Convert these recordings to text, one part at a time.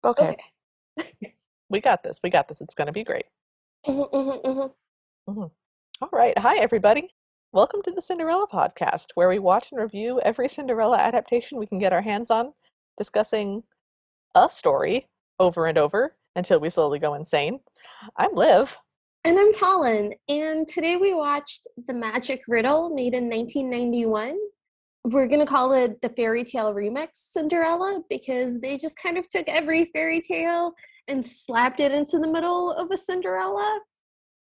Okay, Okay. we got this. We got this. It's going to be great. Mhm, mhm, mhm. Mhm. All right. Hi, everybody. Welcome to the Cinderella podcast, where we watch and review every Cinderella adaptation we can get our hands on, discussing a story over and over until we slowly go insane. I'm Liv. And I'm Talon, and today we watched The Magic Riddle, made in 1991. We're gonna call it the Fairytale remix Cinderella because they just kind of took every fairy tale and slapped it into the middle of a Cinderella,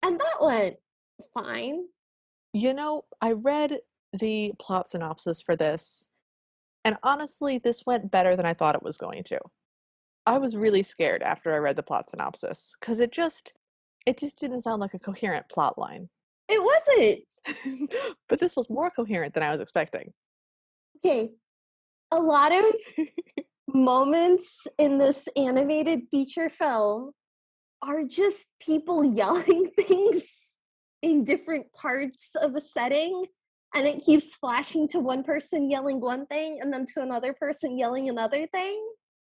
and that went fine. I read the plot synopsis for this, and honestly, this went better than I thought it was going to. I was really scared after I read the plot synopsis because it just didn't sound like a coherent plot line. It wasn't. But this was more coherent than I was expecting. Okay, a lot of moments in this animated feature film are just people yelling things in different parts of a setting, and it keeps flashing to one person yelling one thing and then to another person yelling another thing,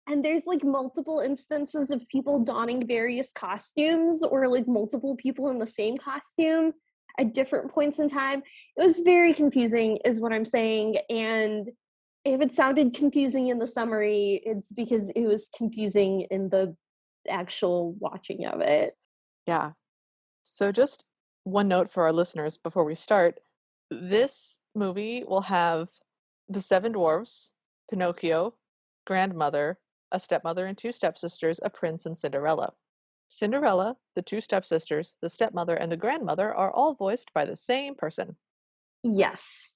and there's like multiple instances of people donning various costumes or like multiple people in the same costume at different points in time. It was very confusing is what I'm saying, and if it sounded confusing in the summary, it's because it was confusing in the actual watching of it. Yeah. So, just one note for our listeners before we start. This movie will have the seven dwarves, Pinocchio, grandmother, a stepmother and two stepsisters, a prince, and Cinderella. Cinderella, the two stepsisters, the stepmother, and the grandmother are all voiced by the same person. Yes.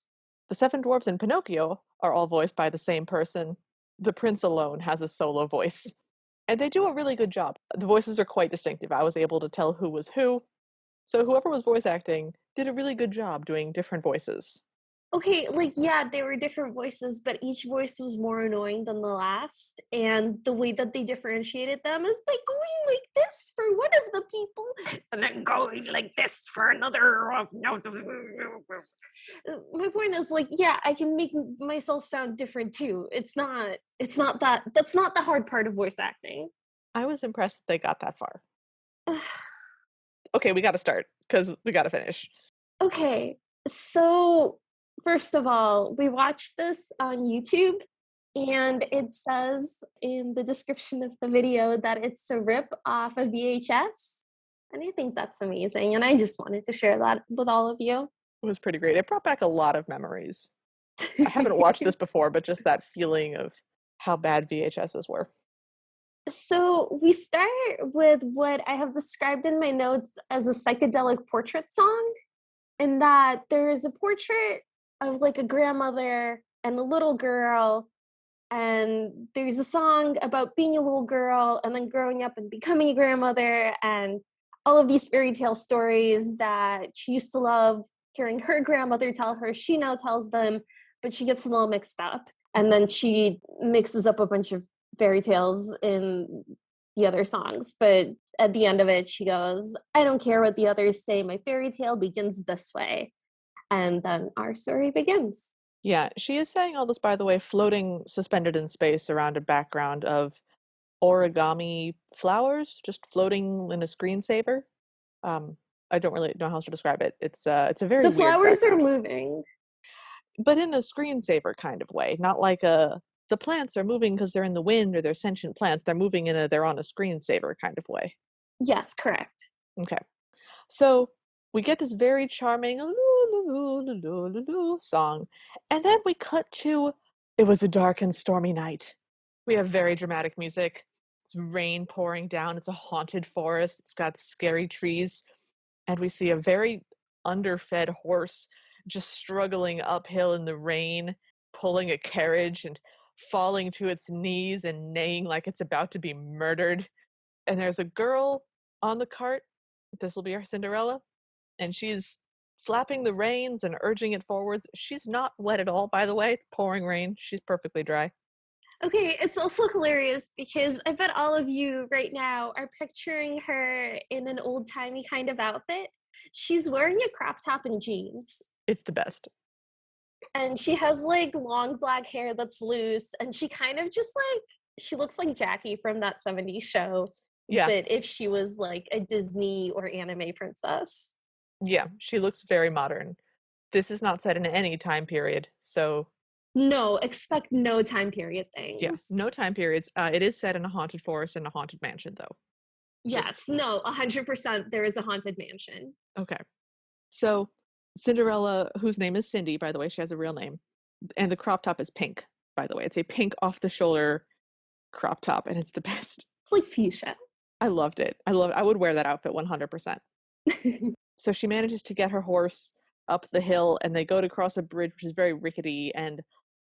The seven dwarves in Pinocchio are all voiced by the same person. The prince alone has a solo voice. And they do a really good job. The voices are quite distinctive. I was able to tell who was who. So whoever was voice acting did a really good job doing different voices. Okay, like, yeah, they were different voices, but each voice was more annoying than the last. And the way that they differentiated them is by going like this for one of the people and then going like this for another. My point is, like, yeah, I can make myself sound different too. That's not the hard part of voice acting. I was impressed that they got that far. Okay, we got to start because we got to finish. Okay, so first of all, we watched this on YouTube, and it says in the description of the video that it's a rip off of VHS. And I think that's amazing. And I just wanted to share that with all of you. It was pretty great. It brought back a lot of memories. I haven't watched this before, but just that feeling of how bad VHSs were. So we start with what I have described in my notes as a psychedelic portrait song, in that there is a portrait of like a grandmother and a little girl, and there's a song about being a little girl and then growing up and becoming a grandmother, and all of these fairy tale stories that she used to love hearing her grandmother tell her, she now tells them, but she gets a little mixed up, and then she mixes up a bunch of fairy tales in the other songs. But at the end of it, she goes, I don't care what the others say, my fairy tale begins this way. And then our story begins. Yeah, she is saying all this, by the way, floating suspended in space around a background of origami flowers, just floating in a screensaver. Um, I don't really know how else to describe it. It's a very The weird flowers are background, moving. but in a screensaver kind of way, not like the plants are moving because they're in the wind or they're sentient plants. They're moving in a they're on a screensaver kind of way. Yes, correct. Okay, so we get this very charming song, and then we cut to it was a dark and stormy night. We have very dramatic music. It's rain pouring down. It's a haunted forest. It's got scary trees. And we see a very underfed horse just struggling uphill in the rain, pulling a carriage and falling to its knees and neighing like it's about to be murdered. And there's a girl on the cart. This will be our Cinderella. And she's flapping the reins and urging it forwards. She's not wet at all, by the way. It's pouring rain. She's perfectly dry. Okay, it's also hilarious because I bet all of you right now are picturing her in an old timey kind of outfit. She's wearing a crop top and jeans, It's the best. and she has like long black hair that's loose, and she kind of just like She looks like Jackie from that 70s show, Yeah, but if she was like a Disney or anime princess. yeah, she looks very modern. This is not set in any time period, so No, expect no time period yeah, things. no time periods. It is set in a haunted forest and a haunted mansion, though. Just Yes, no, 100% there is a haunted mansion. okay. So Cinderella, whose name is Cindy, by the way, she has a real name, and the crop top is pink, by the way. It's a pink off the shoulder crop top, and it's the best. It's like fuchsia. I loved it. I would wear that outfit 100%. So she manages to get her horse up the hill, and they go to cross a bridge which is very rickety, and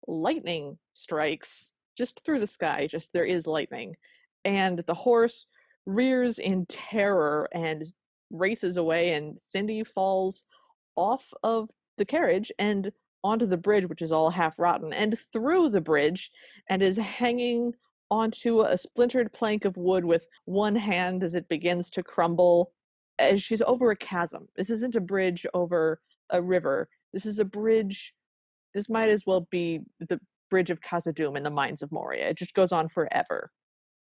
lightning strikes just through the sky. Just there is lightning, and the horse rears in terror and races away, and Cindy falls off of the carriage and onto the bridge, which is all half rotten, and through the bridge, and is hanging onto a splintered plank of wood with one hand as it begins to crumble as she's over a chasm. This isn't a bridge over a river. This is a bridge. This might as well be the bridge of Khazad-dûm in the mines of Moria. It just goes on forever.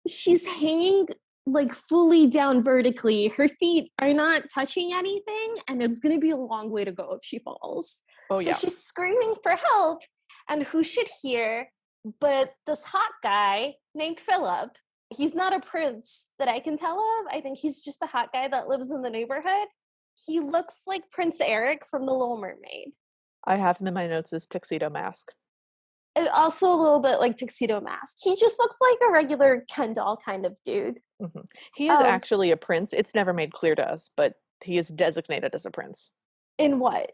She's hanging like fully down vertically. Her feet are not touching anything, and it's going to be a long way to go if she falls. Oh So yeah. she's screaming for help, and who should hear but this hot guy named Philip? He's not a prince that I can tell of. I think he's just a hot guy that lives in the neighborhood. He looks like Prince Eric from The Little Mermaid. I have him in my notes as Tuxedo Mask. And also a little bit like Tuxedo Mask. He just looks like a regular Ken doll kind of dude. Hmm. He is Um, actually a prince. It's never made clear to us, but he is designated as a prince in what?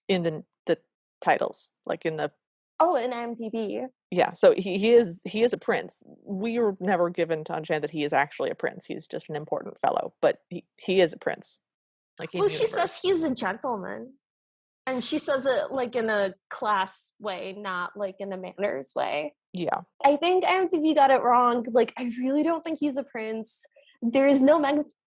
in the titles, like in the Oh, in IMDb. yeah. So he is a prince. We were never given to understand that he is actually a prince. He's just an important fellow, but he is a prince, like in Well, she says universe. he's a gentleman. And she says it like in a class way, not like in a manners way. Yeah. I think IMDb got it wrong. Like, I really don't think he's a prince. There is no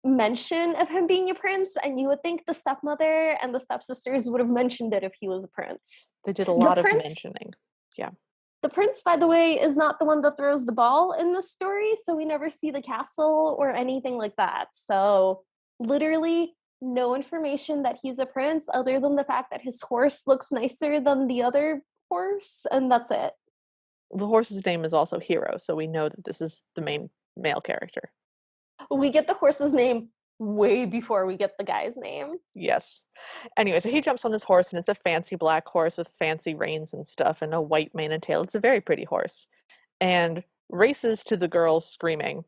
mention of him being a prince, and you would think the stepmother and the stepsisters would have mentioned it if he was a prince. They did a The lot of prince, mentioning. Yeah. the prince, by the way, is not the one that throws the ball in the story, so we never see the castle or anything like that. So, literally, no information that he's a prince other than the fact that his horse looks nicer than the other horse, and that's it. The horse's name is also Hero, so we know that this is the main male character. We get the horse's name way before we get the guy's name. Yes. Anyway, so he jumps on this horse, and it's a fancy black horse with fancy reins and stuff and a white mane and tail. It's a very pretty horse. And races to the girl screaming,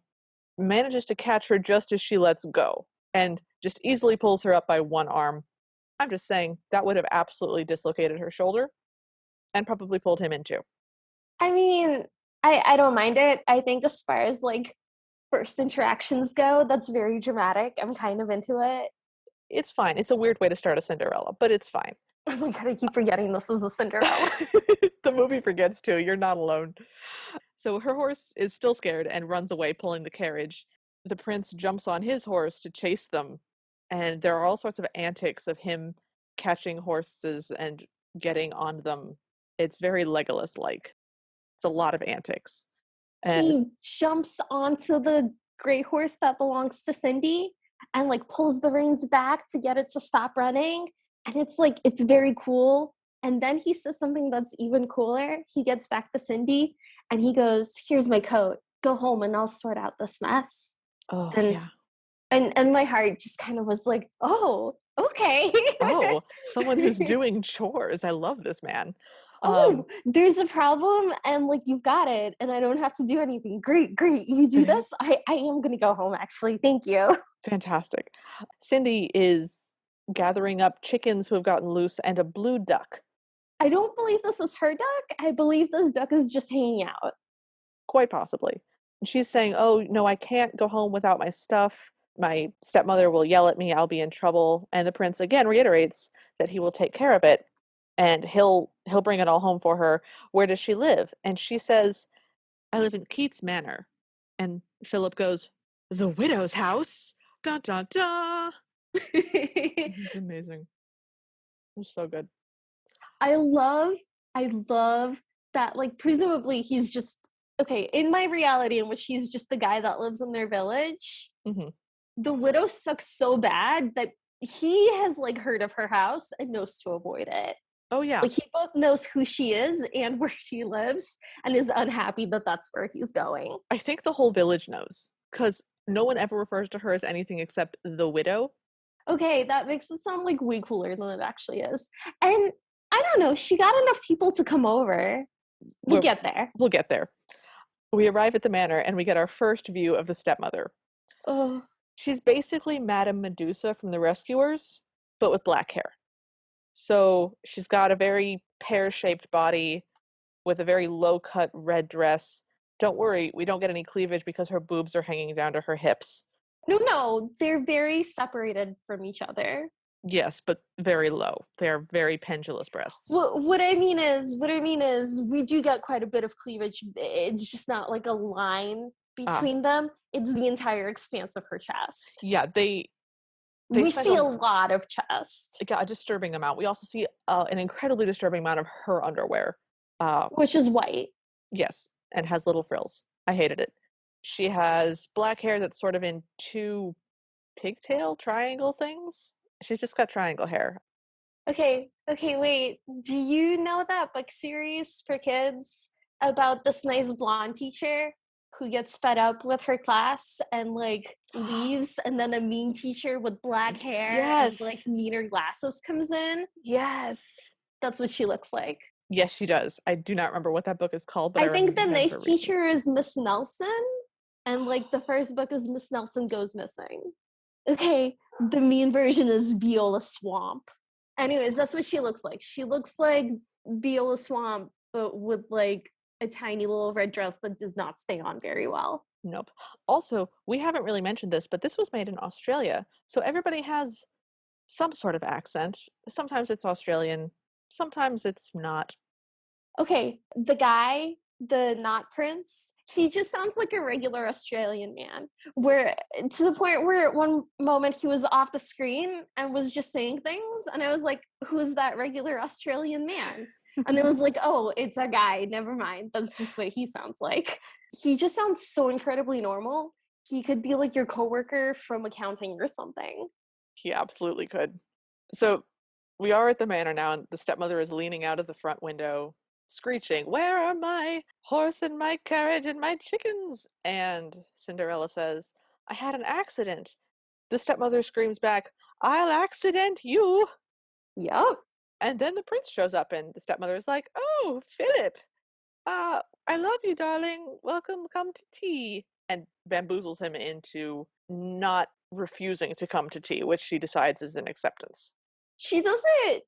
manages to catch her just as she lets go, and just easily pulls her up by one arm. I'm just saying that would have absolutely dislocated her shoulder and probably pulled him in too. I mean, I don't mind it. I think as far as like first interactions go, that's very dramatic. I'm kind of into it. It's fine. It's a weird way to start a Cinderella, but it's fine. Oh my god, I keep forgetting this is a Cinderella. The movie forgets too. You're not alone. So her horse is still scared and runs away, pulling the carriage. The prince jumps on his horse to chase them, and there are all sorts of antics of him catching horses and getting on them. It's very Legolas like. It's a lot of antics. And He jumps onto the gray horse that belongs to Cindy and like pulls the reins back to get it to stop running. And it's like, it's very cool. And then he says something that's even cooler. He gets back to Cindy and he goes, "Here's my coat. Go home and I'll sort out this mess." oh And yeah. and my heart just kind of was like, "Oh, okay." Oh, someone who's doing chores. I love this man. Oh, there's a problem and like you've got it and I don't have to do anything. Great, great. You do this? I am gonna go home actually. Thank you. Fantastic. Cindy is gathering up chickens who have gotten loose and a blue duck. I don't believe this is her duck. I believe this duck is just hanging out. Quite possibly. And she's saying, "Oh, no, I can't go home without my stuff. My stepmother will yell at me. I'll be in trouble." And the prince again reiterates that he will take care of it and he'll bring it all home for her. Where does she live? And she says, "I live in Keats Manor." And Philip goes, "The widow's house? Dun dun dun." It's amazing. It's so good. I love, I love that like presumably he's just okay, in my reality in which he's just the guy that lives in their village, Hmm. the widow sucks so bad that he has like heard of her house and knows to avoid it. Oh yeah, Like he both knows who she is and where she lives and is unhappy that that's where he's going. I think the whole village knows because no one ever refers to her as anything except the widow. Okay, that makes it sound like way cooler than it actually is. And I don't know, she got enough people to come over. We'll We're, get there. we'll get there. We arrive at the manor and we get our first view of the stepmother. Oh, She's basically Madame Medusa from The Rescuers, but with black hair. So she's got a very pear-shaped body with a very low-cut red dress. Don't worry, we don't get any cleavage because her boobs are hanging down to her hips. no, no, they're very separated from each other. Yes, but very low. They are very pendulous breasts. What I mean is, we do get quite a bit of cleavage. It's just not like a line Ah, between them. It's the entire expanse of her chest. yeah, they We spend see a lot of chest, yeah, a disturbing amount. We also see an incredibly disturbing amount of her underwear. Uh, which is white. yes, and has little frills. I hated it. She has black hair that's sort of in two pigtail triangle things. She's just got triangle hair. Okay, okay, wait. Do you know that book series for kids about this nice blonde teacher who gets fed up with her class and like leaves, and then a mean teacher with black hair and like Yes. meaner glasses comes in? Yes. That's what she looks like. Yes, she does. I do not remember what that book is called, but I I think the nice remember reading it. teacher is Miss Nelson, and like the first book is Miss Nelson Goes Missing. Okay, the mean version is Viola Swamp. Anyways, that's what she looks like. She looks like Viola Swamp, but with like a tiny little red dress that does not stay on very well. Nope. Also, we haven't really mentioned this, but this was made in Australia. So everybody has some sort of accent. Sometimes it's Australian, sometimes it's not. Okay, the guy, the not prince, he just sounds like a regular Australian man. Where to the point where at one moment he was off the screen and was just saying things, and I was like, "Who's that regular Australian man?" And it was like, "Oh, it's a guy. Never mind. That's just what he sounds like." He just sounds so incredibly normal. He could be like your coworker from accounting or something. He absolutely could. So we are at the manor now, and the stepmother is leaning out of the front window, screeching, "Where are my horse and my carriage and my chickens?" And Cinderella says, "I had an accident." The stepmother screams back, "I'll accident you." Yep. And then the prince shows up, and the stepmother is like, "Oh, Philip, I love you, darling. Welcome, come to tea." And bamboozles him into not refusing to come to tea, which she decides is an acceptance. She does it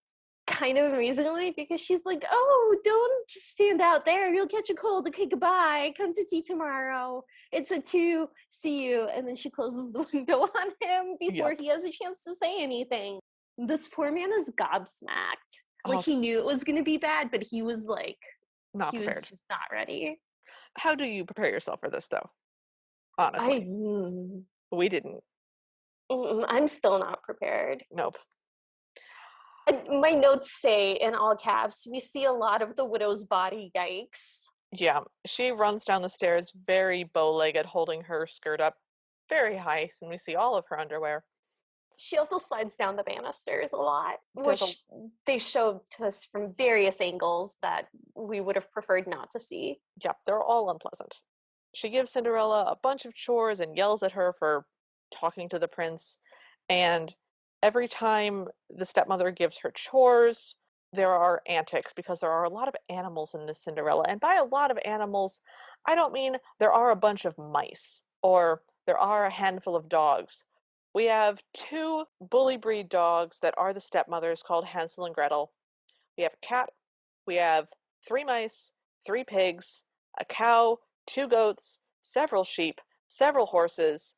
kind of amazingly because she's like, "Oh, don't just stand out there. You'll catch a cold. Okay, goodbye. Come to tea tomorrow. It's at 2. See you." And then she closes the window on him before Yep. he has a chance to say anything. This poor man is gobsmacked. Like Oh, he knew it was going to be bad, but not he was prepared. just not ready. How do you prepare yourself for this, though? I Honestly, we didn't. I'm still not prepared. Nope. And my notes say in all caps, we see a lot of the widow's body. Yikes. Yeah, she runs down the stairs very bow-legged, holding her skirt up very high, and we see all of her underwear. She also slides down the banisters a lot, There's a which they showed to us from various angles that we would have preferred not to see. Yeah, they're all unpleasant. She gives Cinderella a bunch of chores and yells at her for talking to the prince. And every time the stepmother gives her chores, there are antics because there are a lot of animals in this Cinderella. And by a lot of animals, I don't mean there are a bunch of mice or there are a handful of dogs. We have two bully breed dogs that are the stepmothers called Hansel and Gretel. We have a cat, we have three mice, three pigs, a cow, two goats, several sheep, several horses.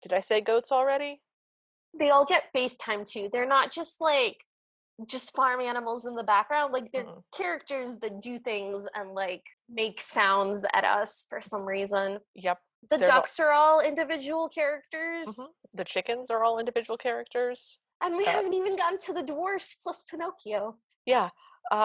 Did I say goats already? They all get FaceTime too. They're not just like just farm animals in the background. Like they're Mm-mm. characters that do things and like make sounds at us for some reason. Yep. The There's all ducks are all individual characters. the chickens are all individual characters. And we Uh, haven't even gotten to the dwarfs plus Pinocchio. yeah.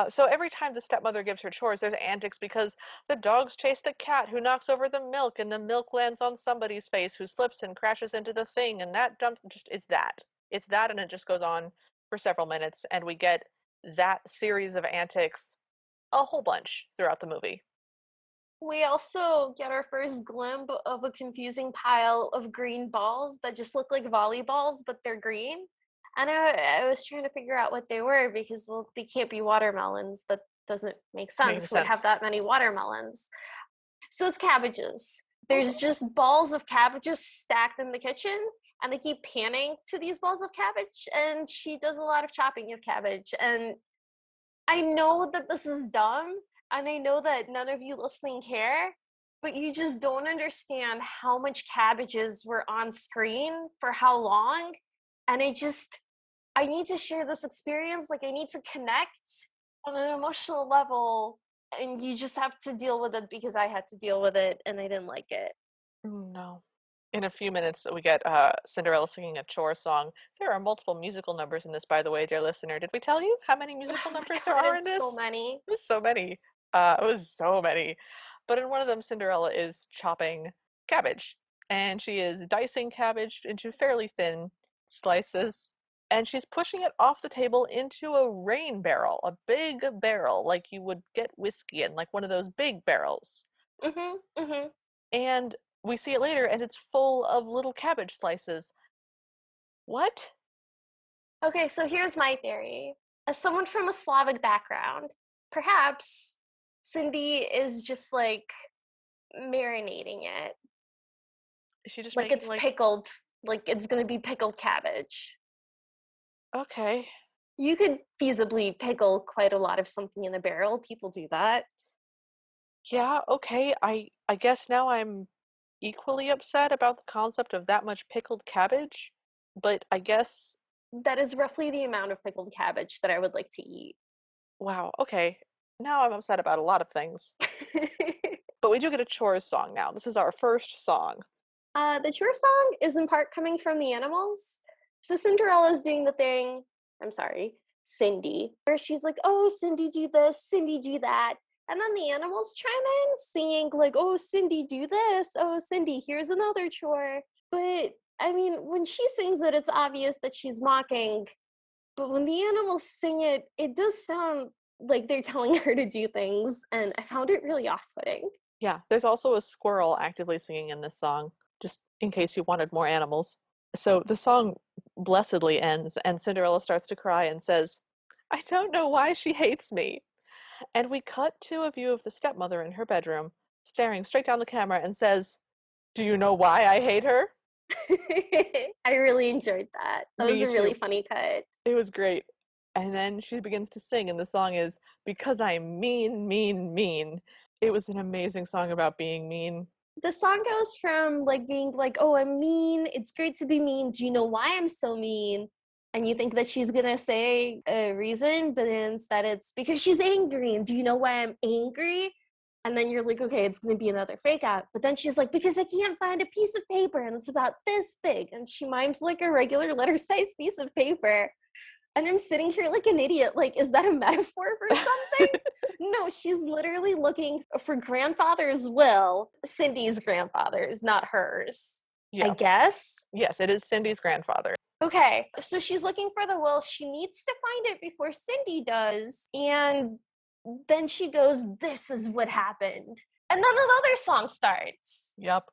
So every time the stepmother gives her chores, there's antics because the dogs chase the cat who knocks over the milk, and the milk lands on somebody's face who slips and crashes into the thing, and that dumps. Just it's that. It's that, and it just goes on for several minutes, and we get that series of antics a whole bunch throughout the movie. We also get our first glimpse of a confusing pile of green balls that just look like volleyballs, but they're green. And I was trying to figure out what they were because, well, they can't be watermelons. That doesn't make Making sense. Who would have sense. that many watermelons? So it's cabbages. There's Okay. just balls of cabbages stacked in the kitchen, and they keep panning to these balls of cabbage. And she does a lot of chopping of cabbage. And I know that this is dumb, and I know that none of you listening care, but you just don't understand how much cabbages were on screen for how long. And I need to share this experience. Like, I need to connect on an emotional level, and you just have to deal with it because I had to deal with it and I didn't like it. No. In a few minutes, we get Cinderella singing a chore song. There are multiple musical numbers in this, by the way, dear listener. Did we tell you how many musical Oh my numbers there god, are in it's so this? many. It was so many. It was so many. But in one of them, Cinderella is chopping cabbage, and she is dicing cabbage into fairly thin slices, and she's pushing it off the table into a rain barrel, a big barrel, like you would get whiskey in, like one of those big barrels. Mm-hmm. And we see it later, and it's full of little cabbage slices. What? Okay, so here's my theory. As someone from a Slavic background, perhaps Cindy is just like marinating it, Is she just like making it's like, pickled, like it's gonna be pickled cabbage. okay, You could feasibly pickle quite a lot of something in a barrel. People do that. yeah, okay. I guess now I'm equally upset about the concept of that much pickled cabbage, but I guess, That is roughly the amount of pickled cabbage that I would like to eat. wow, okay. Now I'm upset about a lot of things. But we do get a chores song now. This is our first song. The chore song is in part coming from the animals. So Cinderella's doing the thing. I'm sorry, Cindy, where she's like, "Oh, Cindy, do this. Cindy, do that." And then the animals chime in, singing like, "Oh, Cindy, do this. Oh, Cindy, here's another chore." But I mean, when she sings it, it's obvious that she's mocking. But when the animals sing it, it does sound like they're telling her to do things, and I found it really off-putting. Yeah, there's also a squirrel actively singing in this song, just in case you wanted more animals. So the song blessedly ends, and Cinderella starts to cry and says, I don't know why she hates me. And we cut to a view of the stepmother in her bedroom, staring straight down the camera, and says, do you know why I hate her? I really enjoyed that. That was Me a really too. funny cut. It was great. And then she begins to sing, and the song is Because I'm Mean, Mean, Mean. It was an amazing song about being mean. The song goes from like being like, "Oh, I'm mean. It's great to be mean. Do you know why I'm so mean?" And you think that she's gonna say a reason, but instead it's because she's angry. And do you know why I'm angry? And then you're like, okay, it's gonna be another fake out. But then she's like, because I can't find a piece of paper and it's about this big. And she mimes like a regular letter size piece of paper. And I'm sitting here like an idiot. Like, is that a metaphor for something? No, she's literally looking for grandfather's will. Cindy's grandfather's, not hers, I Yeah. guess. Yes, it is Cindy's grandfather. Okay, so she's looking for the will. She needs to find it before Cindy does. And then she goes, "This is what happened." And then another song starts. Yep.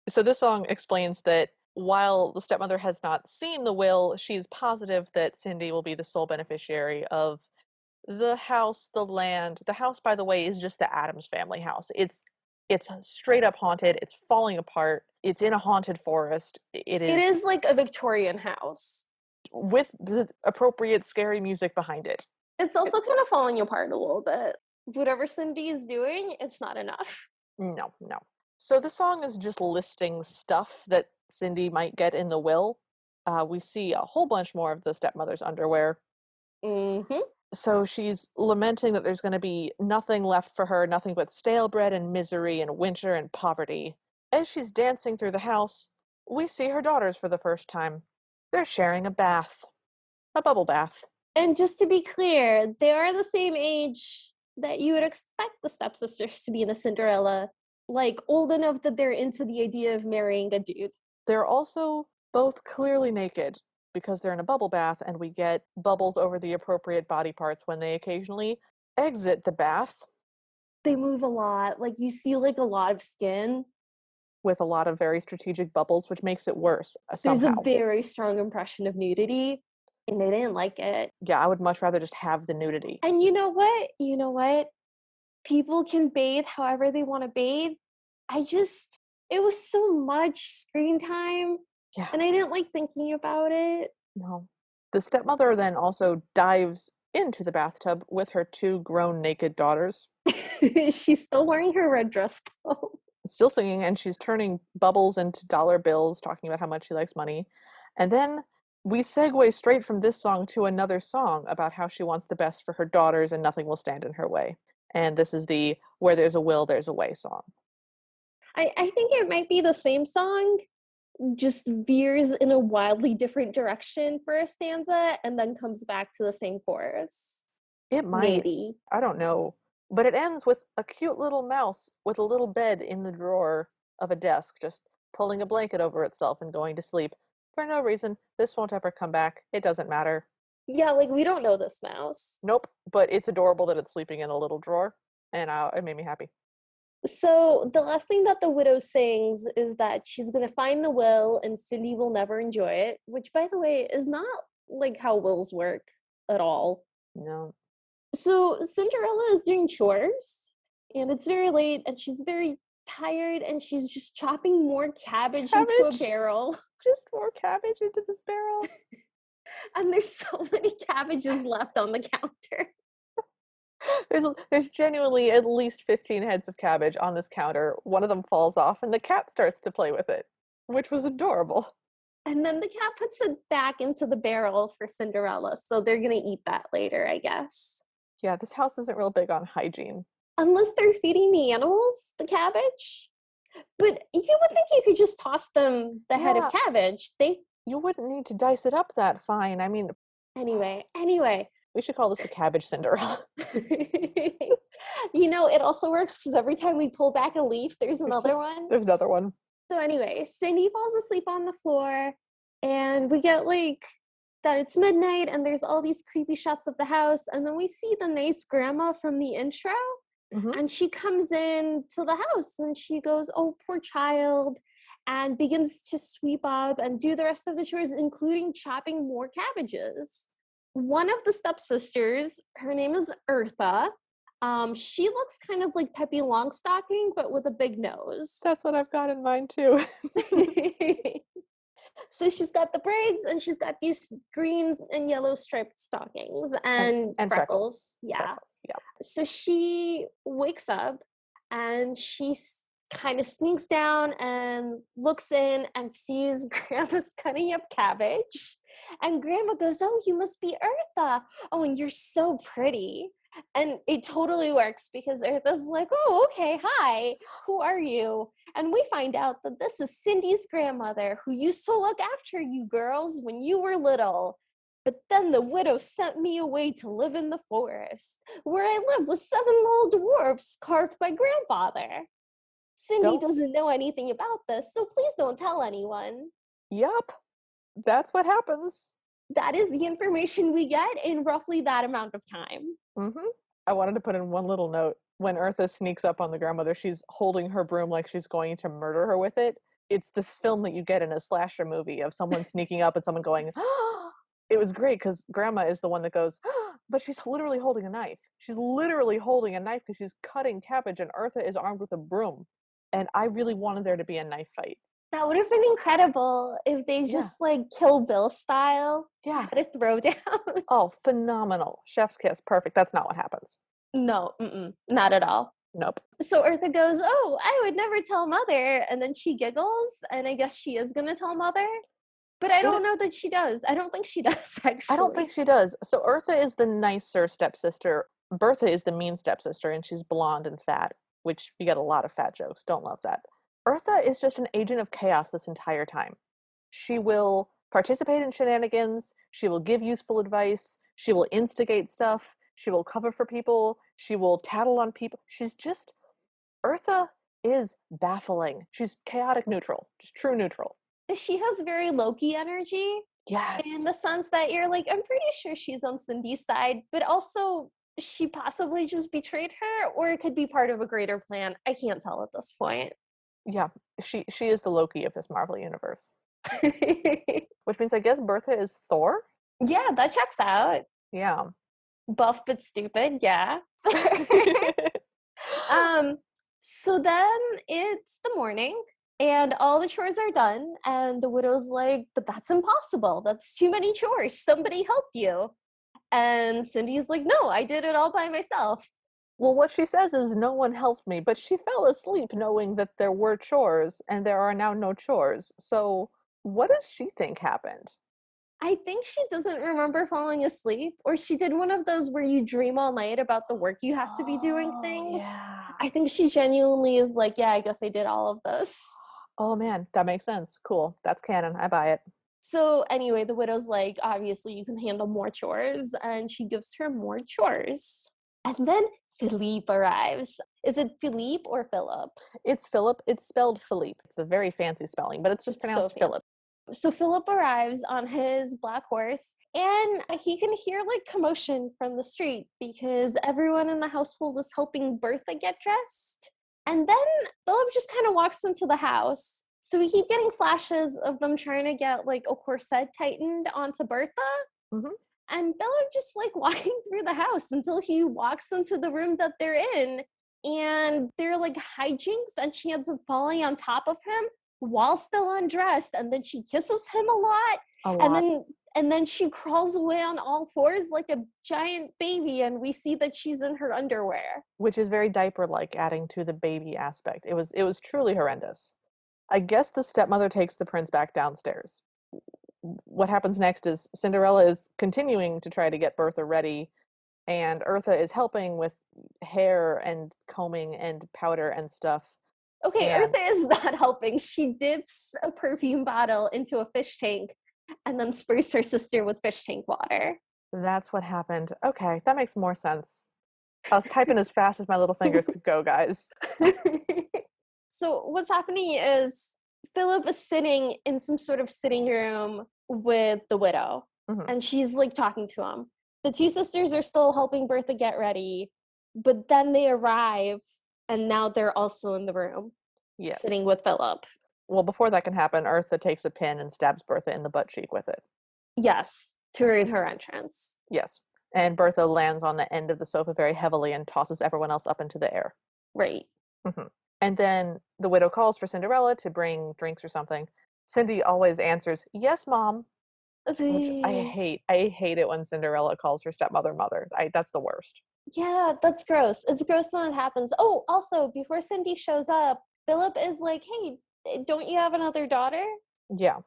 So this song explains that while the stepmother has not seen the will, she's positive that Cindy will be the sole beneficiary of the house, the land. The house, by the way, is just the Addams family house. It's straight up haunted. It's falling apart. It's in a haunted forest. It It is is like a Victorian house. with the appropriate scary music behind it. It's also kind of falling apart a little bit. Whatever Cindy is doing, it's not enough. No, no. So the song is just listing stuff that Cindy might get in the will. We see a whole bunch more of the stepmother's underwear. Mm-hmm. So she's lamenting that there's going to be nothing left for her, nothing but stale bread and misery and winter and poverty. As she's dancing through the house, we see her daughters for the first time. They're sharing a bath, a bubble bath. And just to be clear, they are the same age that you would expect the stepsisters to be in a Cinderella, like old enough that they're into the idea of marrying a dude. They're also both clearly naked because they're in a bubble bath, and we get bubbles over the appropriate body parts when they occasionally exit the bath They move a lot. Like you see like a lot of skin. with a lot of very strategic bubbles, which makes it worse There's a somehow. very strong impression of nudity, and they didn't like it. Yeah, I would much rather just have the nudity. And you know what? You know what? People can bathe however they want to bathe. It was so much screen time, Yeah, and I didn't like thinking about it. no. The stepmother then also dives into the bathtub with her two grown naked daughters, She's still wearing her red dress though. still singing, and she's turning bubbles into dollar bills, talking about how much she likes money. And then we segue straight from this song to another song about how she wants the best for her daughters and nothing will stand in her way. And this is the Where There's a Will, There's a Way song. I think it might be the same song, just veers in a wildly different direction for a stanza and then comes back to the same chorus. It might, Maybe. I don't know. But it ends with a cute little mouse with a little bed in the drawer of a desk, just pulling a blanket over itself and going to sleep. For no reason. This won't ever come back. It doesn't matter. Yeah, like we don't know this mouse. Nope. But it's adorable that it's sleeping in a little drawer. And it made me happy. So the last thing that the widow sings is that she's gonna find the will and Cindy will never enjoy it, which by the way is not like how wills work at all. No. So Cinderella is doing chores and it's very late and she's very tired and she's just chopping more cabbage into a Cabbage! barrel. Just more cabbage into this barrel. And there's so many cabbages left on the counter. There's genuinely at least 15 heads of cabbage on this counter. One of them falls off and the cat starts to play with it, which was adorable. And then the cat puts it back into the barrel for Cinderella. So they're going to eat that later, I guess. Yeah, this house isn't real big on hygiene. Unless they're feeding the animals the cabbage. But you would think you could just toss them the head of Yeah, cabbage. you wouldn't need to dice it up that fine. I mean, Anyway. we should call this the Cabbage Cinderella. It also works because every time we pull back a leaf, there's another one. There's another one. So anyway, Cindy falls asleep on the floor, and we get like that it's midnight, and there's all these creepy shots of the house, and then we see the nice grandma from the intro, Mm-hmm. and she comes in to the house, and she goes, "Oh, poor child," and begins to sweep up and do the rest of the chores, including chopping more cabbages. One of the stepsisters, her name is Eartha. She looks kind of like Peppy Longstocking, but with a big nose. That's what I've got in mind too. So she's got the braids and she's got these green and yellow striped stockings and and freckles. freckles. Yeah. Freckles. Yeah. So she wakes up and she kind of sneaks down and looks in and sees Grandma's cutting up cabbage. And Grandma goes, "Oh, you must be Eartha. Oh, and you're so pretty." And it totally works because Eartha's like, "Oh, okay, hi, who are you?" And we find out that this is Cindy's grandmother who used to look after you girls when you were little. But then the widow sent me away to live in the forest, where I live with 7 little dwarfs carved by grandfather. Cindy Don't. doesn't know anything about this, so please don't tell anyone. Yup. That's what happens. That is the information we get in roughly that amount of time. Mm-hmm. I wanted to put in one little note. When Eartha sneaks up on the grandmother, she's holding her broom like she's going to murder her with it. It's this film that you get in a slasher movie of someone sneaking up and someone going, "Ah!" It was great because grandma is the one that goes, "Ah!" But she's literally holding a knife. She's literally holding a knife because she's cutting cabbage and Eartha is armed with a broom. And I really wanted there to be a knife fight. That would have been incredible if they Yeah. just like Kill Bill style Yeah. had a throwdown. Oh, phenomenal. Chef's kiss. Perfect. That's not what happens. No, not at all. Nope. So Eartha goes, "Oh, I would never tell Mother," and then she giggles, and I guess she is gonna tell Mother. But I don't know that she does. I don't think she does, actually. I don't think she does. So Eartha is the nicer stepsister. Bertha is the mean stepsister, and she's blonde and fat, which you get a lot of fat jokes. Don't love that. Eartha is just an agent of chaos this entire time. She will participate in shenanigans. She will give useful advice. She will instigate stuff. She will cover for people. She will tattle on people. Eartha is baffling. She's chaotic neutral, just true neutral. She has very Loki energy in Yes. the sense that you're like, I'm pretty sure she's on Cindy's side, but also she possibly just betrayed her, or it could be part of a greater plan. I can't tell at this point. Yeah, she is the Loki of this Marvel universe. Which means I guess Bertha is Thor? Yeah, that checks out. Yeah. Buff but stupid, yeah. um, so then it's the morning and all the chores are done, and the widow's like, but that's impossible. That's too many chores. Somebody help you. And Cindy's like, no, I did it all by myself. Well, what she says is no one helped me, but she fell asleep knowing that there were chores and there are now no chores. So, what does she think happened? I think she doesn't remember falling asleep, or she did one of those where you dream all night about the work you have to be doing Oh, things. yeah. I think she genuinely is like, yeah, I guess I did all of this. Oh man, that makes sense. Cool. That's canon. I buy it. So anyway, the widow's like, obviously you can handle more chores, and she gives her more chores. And then Philippe arrives. Is it Philippe or Philip? It's Philip. It's spelled Philippe. It's a very fancy spelling, but it's just It's so pronounced fancy. Philip. So Philip arrives on his black horse, and he can hear like commotion from the street because everyone in the household is helping Bertha get dressed. And then Philip just kind of walks into the house. So we keep getting flashes of them trying to get like a corset tightened onto Bertha. Mm-hmm. And Philip just like walking through the house until he walks into the room that they're in. And they're like hijinks, and she ends up falling on top of him while still undressed, and then she kisses him a lot, A and lot. then she crawls away on all fours like a giant baby, and we see that she's in her underwear. Which is very diaper-like, adding to the baby aspect. It was truly horrendous. I guess the stepmother takes the prince back downstairs. What happens next is Cinderella is continuing to try to get Bertha ready, and Eartha is helping with hair and combing and powder and stuff. Okay, And Eartha is not helping. She dips a perfume bottle into a fish tank and then sprays her sister with fish tank water. that's what happened. Okay, that makes more sense. I was typing as fast as my little fingers could go, guys. So what's happening is Philip is sitting in some sort of sitting room with the widow, Mhm. and she's like talking to him. The two sisters are still helping Bertha get ready, but then they arrive, and now they're also in the room sitting Yes. with Philip. Well, before that can happen, Eartha takes a pin and stabs Bertha in the butt cheek with it. Yes, to ruin her entrance. Yes. And Bertha lands on the end of the sofa very heavily and tosses everyone else up into the air. Right. Mhm. And then the widow calls for Cinderella to bring drinks or something. Cindy always answers, "Yes, Mom," which I The hate. I hate it when Cinderella calls her stepmother mother. That's the worst. Yeah, that's gross. It's gross when it happens. Oh, also, before Cindy shows up, Philip is like, "Hey, don't you have another daughter?" Yeah.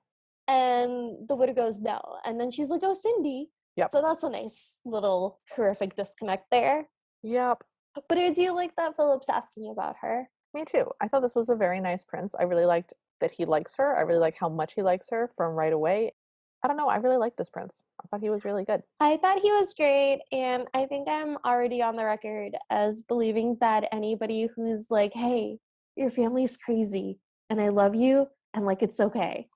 And the widow goes, no. And then she's like, oh, Cindy. Yep. So that's a nice little horrific disconnect there. Yep. But I do like that Philip's asking about her. Me too. I thought this was a very nice prince. I really liked that he likes her. I really like how much he likes her from right away. I don't know. I really like this prince. I thought he was really good. I thought he was great. And I think I'm already on the record as believing that anybody who's like, hey, your family's crazy and I love you and like it's okay.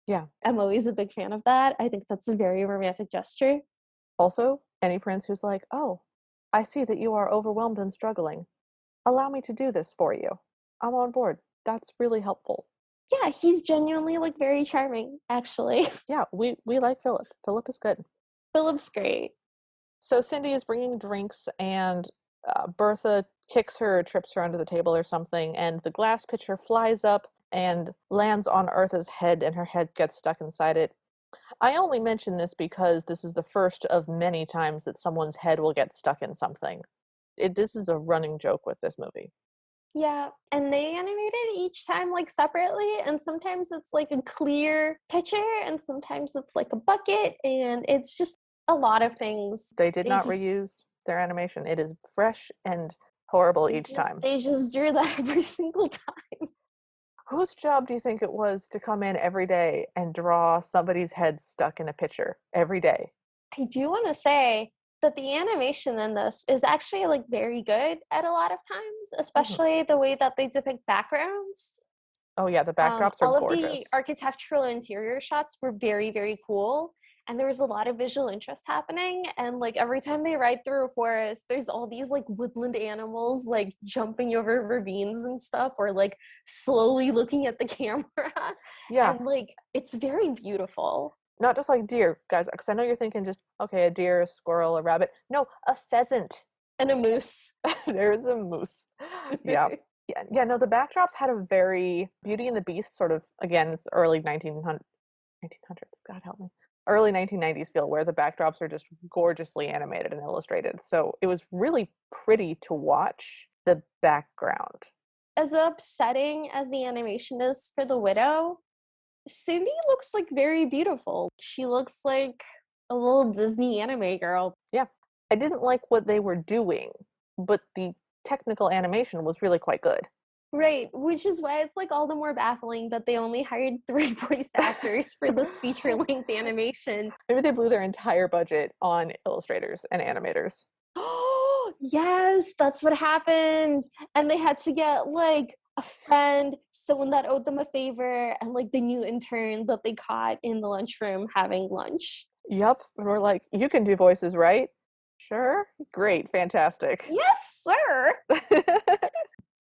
Yeah. I'm always a big fan of that. I think that's a very romantic gesture. Also, any prince who's like, "Oh, I see that you are overwhelmed and struggling. Allow me to do this for you. I'm on board." That's really helpful. Yeah, he's genuinely like very charming, actually. Yeah, we like Philip. Philip is good. Philip's great. So Cindy is bringing drinks, and Bertha kicks her or trips her under the table or something, and the glass pitcher flies up and lands on Eartha's head, and her head gets stuck inside it. I only mention this because this is the first of many times that someone's head will get stuck in something. This is a running joke with this movie. Yeah, and they animated each time like separately, and sometimes it's like a clear picture, and sometimes it's like a bucket, and it's just a lot of things. They did They not just reuse their animation. It is fresh and horrible each time. they just drew that every single time. Whose job do you think it was to come in every day and draw somebody's head stuck in a pitcher every day? I do want to say that the animation in this is actually like very good at a lot of times, Mhm. especially the way that they depict backgrounds. Oh yeah, the backdrops are All of the gorgeous. architectural interior shots were very, very cool. And there was a lot of visual interest happening. And like every time they ride through a forest, there's all these like woodland animals like jumping over ravines and stuff, or like slowly looking at the camera. Yeah, And like it's very beautiful. not just like deer, guys, because I know you're thinking just, okay, a deer, a squirrel, a rabbit. No, a pheasant. And a moose. There's a moose. Yeah. Yeah, no, the backdrops had a very Beauty and the Beast sort of, again, it's early 1900s, God help me. Early 1990s feel where the backdrops are just gorgeously animated and illustrated. So it was really pretty to watch the background. As upsetting as the animation is for the widow, Cindy looks like very beautiful. She looks like a little Disney anime girl. Yeah. I didn't like what they were doing, but the technical animation was really quite good. Right, which is why it's like all the more baffling that they only hired three voice actors for this feature length animation. Maybe they blew their entire budget on illustrators and animators. Oh, yes, that's what happened. And they had to get like a friend, someone that owed them a favor, and like the new intern that they caught in the lunchroom having lunch. Yep. And we're like, you can do voices, right? Sure. Great. Fantastic. Yes, sir.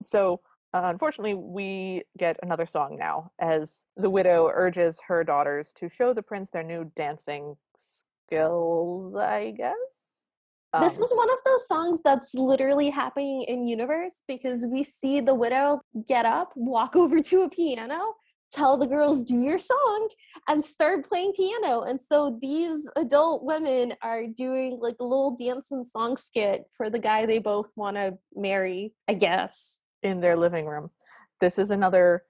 So, unfortunately, we get another song now as the widow urges her daughters to show the prince their new dancing skills, I guess. This Um, is one of those songs that's literally happening in universe because we see the widow get up, walk over to a piano, tell the girls, do your song, and start playing piano. And so these adult women are doing like a little dance and song skit for the guy they both want to marry, I guess. in their living room. This is another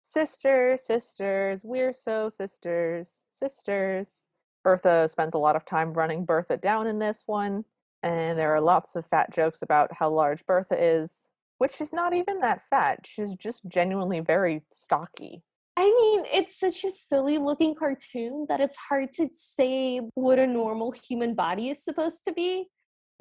sisters, sisters, we're so sisters, sisters. Bertha spends a lot of time running Bertha down in this one, and there are lots of fat jokes about how large Bertha is, which is not even that fat. She's just genuinely very stocky. I mean, it's such a silly looking cartoon that it's hard to say what a normal human body is supposed to be.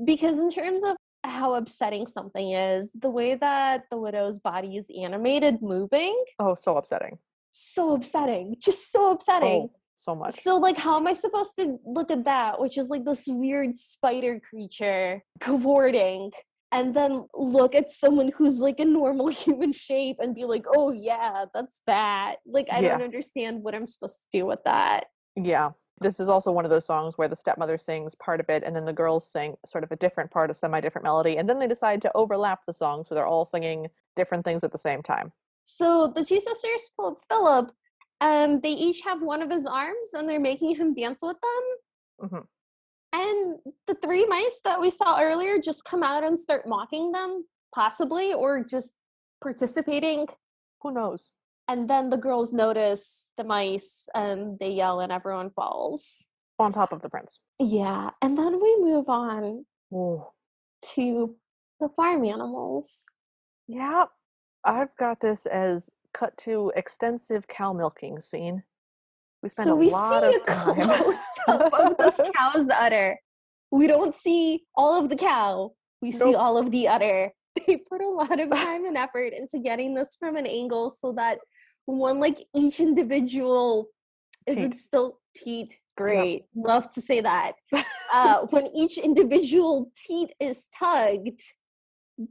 Because in terms of how upsetting something is, the way that the widow's body is animated moving, Oh, so upsetting. so upsetting. Just so upsetting. Oh, so much. So like how am I supposed to look at that, which is like this weird spider creature cavorting, and then look at someone who's like a normal human shape and be like, oh yeah, that's bad. Like I Yeah, don't understand what I'm supposed to do with that. yeah. This is also one of those songs where the stepmother sings part of it and then the girls sing sort of a different part, a semi-different melody, and then they decide to overlap the song so they're all singing different things at the same time. So the two sisters pull up Philip, and they each have one of his arms, and they're making him dance with them. Hmm. And the three mice that we saw earlier just come out and start mocking them, possibly, or just participating. Who knows? And then the girls notice the mice and they yell, and everyone falls. On top of the prince. Yeah. And then we move on Oh, to the farm animals. yeah. I've got this as cut to extensive cow milking scene. We spend So a we lot see of a time. close up of this cow's udder. We don't see all of the cow, we see Nope. all of the udder. They put a lot of time and effort into getting this from an angle so that one, like each individual, is it Teat. still teat? Yep. Great. Love to say that. When each individual teat is tugged,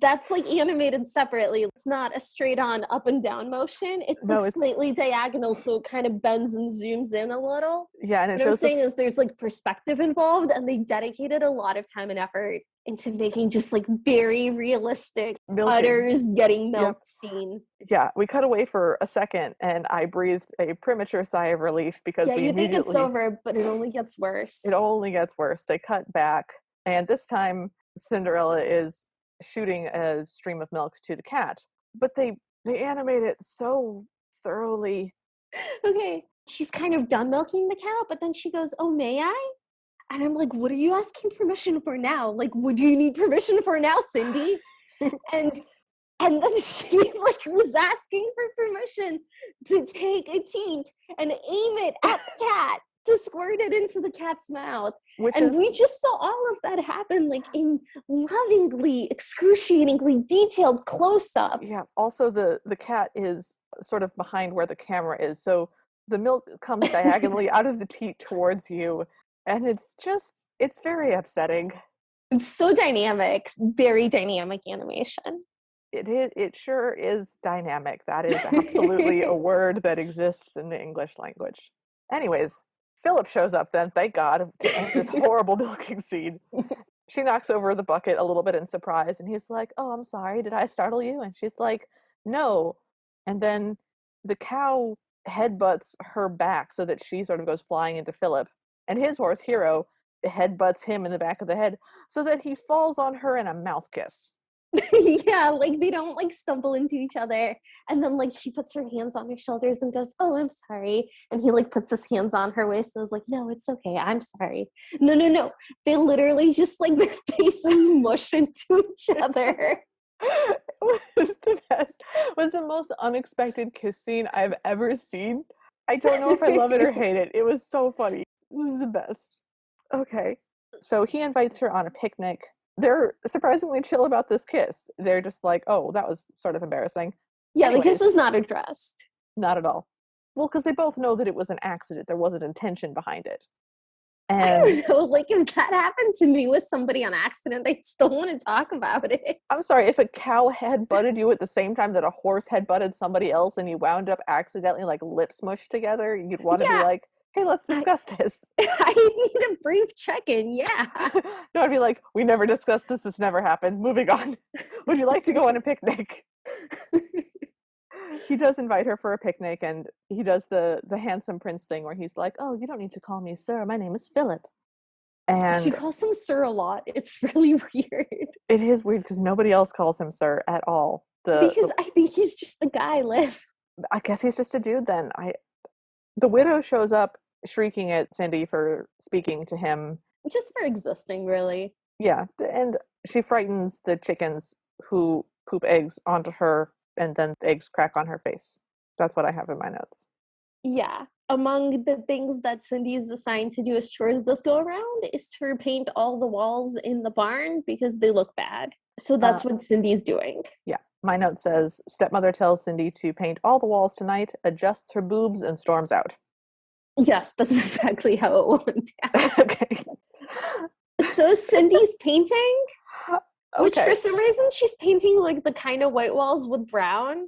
that's like animated separately. It's not a straight on up and down motion. It's like No, it's slightly diagonal, so it kind of bends and zooms in a little. yeah, and it What I'm shows the saying is there's like perspective involved, and they dedicated a lot of time and effort into making just like very realistic milking. udders getting Yep. milked scene. Yeah, we cut away for a second and I breathed a premature sigh of relief because Yeah, we you think it's immediately over, but it only gets it worse. only gets worse. They cut back, and this time Cinderella is shooting a stream of milk to the cat. But they animate it so thoroughly. Okay, she's kind of done milking the cow, but then she goes, "Oh, may I?" And I'm like, "What are you asking permission for now? Like, what do you need permission for now, Cindy?" And and then she like was asking for permission to take a teat and aim it at the cat. to squirt it into the cat's mouth. Which And is, we just saw all of that happen like in lovingly, excruciatingly detailed close-up. yeah, also the cat is sort of behind where the camera is, so the milk comes diagonally out of the teat towards you, and it's very upsetting. It's so dynamic, very dynamic animation. It sure is dynamic. That is absolutely a word that exists in the English language. Anyways, Philip shows up then, thank God, to end this horrible milking scene. She knocks over the bucket a little bit in surprise, and he's like, "Oh, I'm sorry, did I startle you?" And she's like, "No." And then the cow headbutts her back so that she sort of goes flying into Philip, and his horse, Hero, headbutts him in the back of the head so that he falls on her in a mouth kiss. Yeah, like they don't like stumble into each other. And then like she puts her hands on his shoulders and goes, "Oh, I'm sorry." And he like puts his hands on her waist and is like, "No, it's okay. I'm sorry." No, no, no. They literally just like their faces mush into each other. It was the best. It was the most unexpected kiss scene I've ever seen. I don't know if I love it or hate it. It was so funny. It was the best. Okay. So he invites her on a picnic. They're surprisingly chill about this kiss. They're just like, "Oh, that was sort of embarrassing." Yeah, the kiss Anyways, is not addressed. not at all. Well, because they both know that it was an accident. There wasn't intention behind it. I And don't know. Like if that happened to me with somebody on accident, I'd still want to talk about it. I'm sorry, if a cow head butted you at the same time that a horse head butted somebody else and you wound up accidentally like lip smushed together, you'd want to be Yeah, like, "Hey, let's I, discuss this." I need a brief check-in. Yeah. No, I'd be like, "We never discussed this. This never happened. Moving on. Would you like to go on a picnic?" He does invite her for a picnic, and he does the handsome prince thing where he's like, "Oh, you don't need to call me sir. My name is Philip." She And calls him sir a lot. It's really weird. it is weird because nobody else calls him sir at all. Because I think he's just the guy, Liv. I guess he's just a dude then. The widow shows up shrieking at Cindy for speaking to him. Just for existing, really. Yeah, and she frightens the chickens who poop eggs onto her, and then the eggs crack on her face. That's what I have in my notes. Yeah. Among the things that Cindy is assigned to do as chores this go around is to repaint all the walls in the barn because they look bad. So Uh, that's what Cindy's doing. yeah, my note says stepmother tells Cindy to paint all the walls tonight, adjusts her boobs, and storms out. Yes, that's exactly how it went down. Okay. So Cindy's painting, which for Okay. some reason she's painting like the kind of white walls with brown.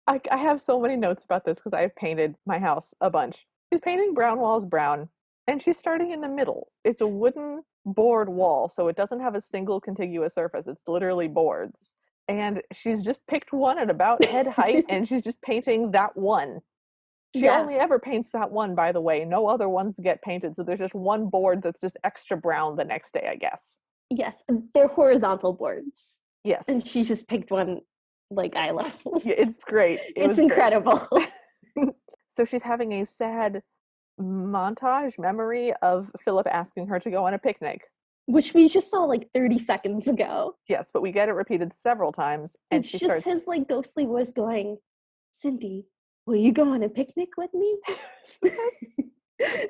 I have so many notes about this because I've painted my house a bunch. She's painting brown walls brown, and she's starting in the middle. It's a wooden board wall, so it doesn't have a single contiguous surface. It's literally boards. And she's just picked one at about head height, and she's just painting that one. She Yeah. only ever paints that one, by the way. No other ones get painted, so there's just one board that's just extra brown the next day, I guess. Yes, they're horizontal boards. Yes. And she just picked one like eye level. Yeah, it's great. It It's was great. incredible. So she's having a sad montage memory of Philip asking her to go on a picnic. Which we just saw like 30 seconds ago. Yes, but we get it repeated several times, and It's she just starts. his like ghostly voice going, "Cindy, will you go on a picnic with me?"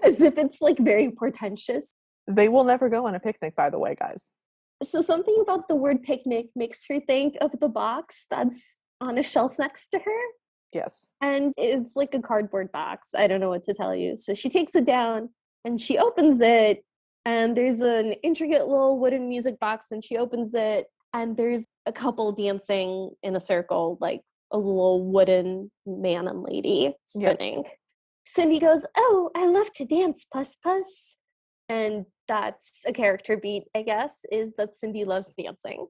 As if it's like very portentous. They will never go on a picnic, by the way, guys. So something about the word picnic makes her think of the box that's on a shelf next to her. Yes. And it's like a cardboard box. I don't know what to tell you. So she takes it down and she opens it, and there's an intricate little wooden music box, and she opens it, and there's a couple dancing in a circle, like a little wooden man and lady spinning. Yep. Cindy goes, "Oh, I love to dance, Puss Puss." And that's a character beat, I guess, is that Cindy loves dancing.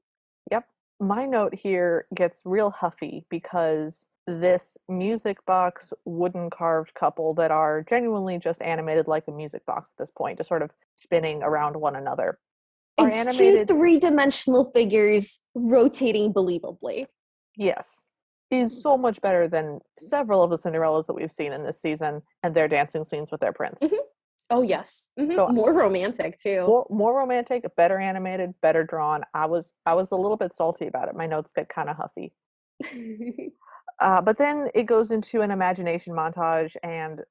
Yep. My note here gets real huffy because this music box wooden carved couple that are genuinely just animated like a music box at this point, just sort of spinning around one another, are it's animated. Two three-dimensional figures rotating believably. Yes. Is so much better than several of the Cinderellas that we've seen in this season and their dancing scenes with their prince. Mm-hmm. Oh, yes. Mm-hmm. So more romantic, too. More romantic, better animated, better drawn. I was a little bit salty about it. My notes get kind of huffy. But then it goes into an imagination montage, and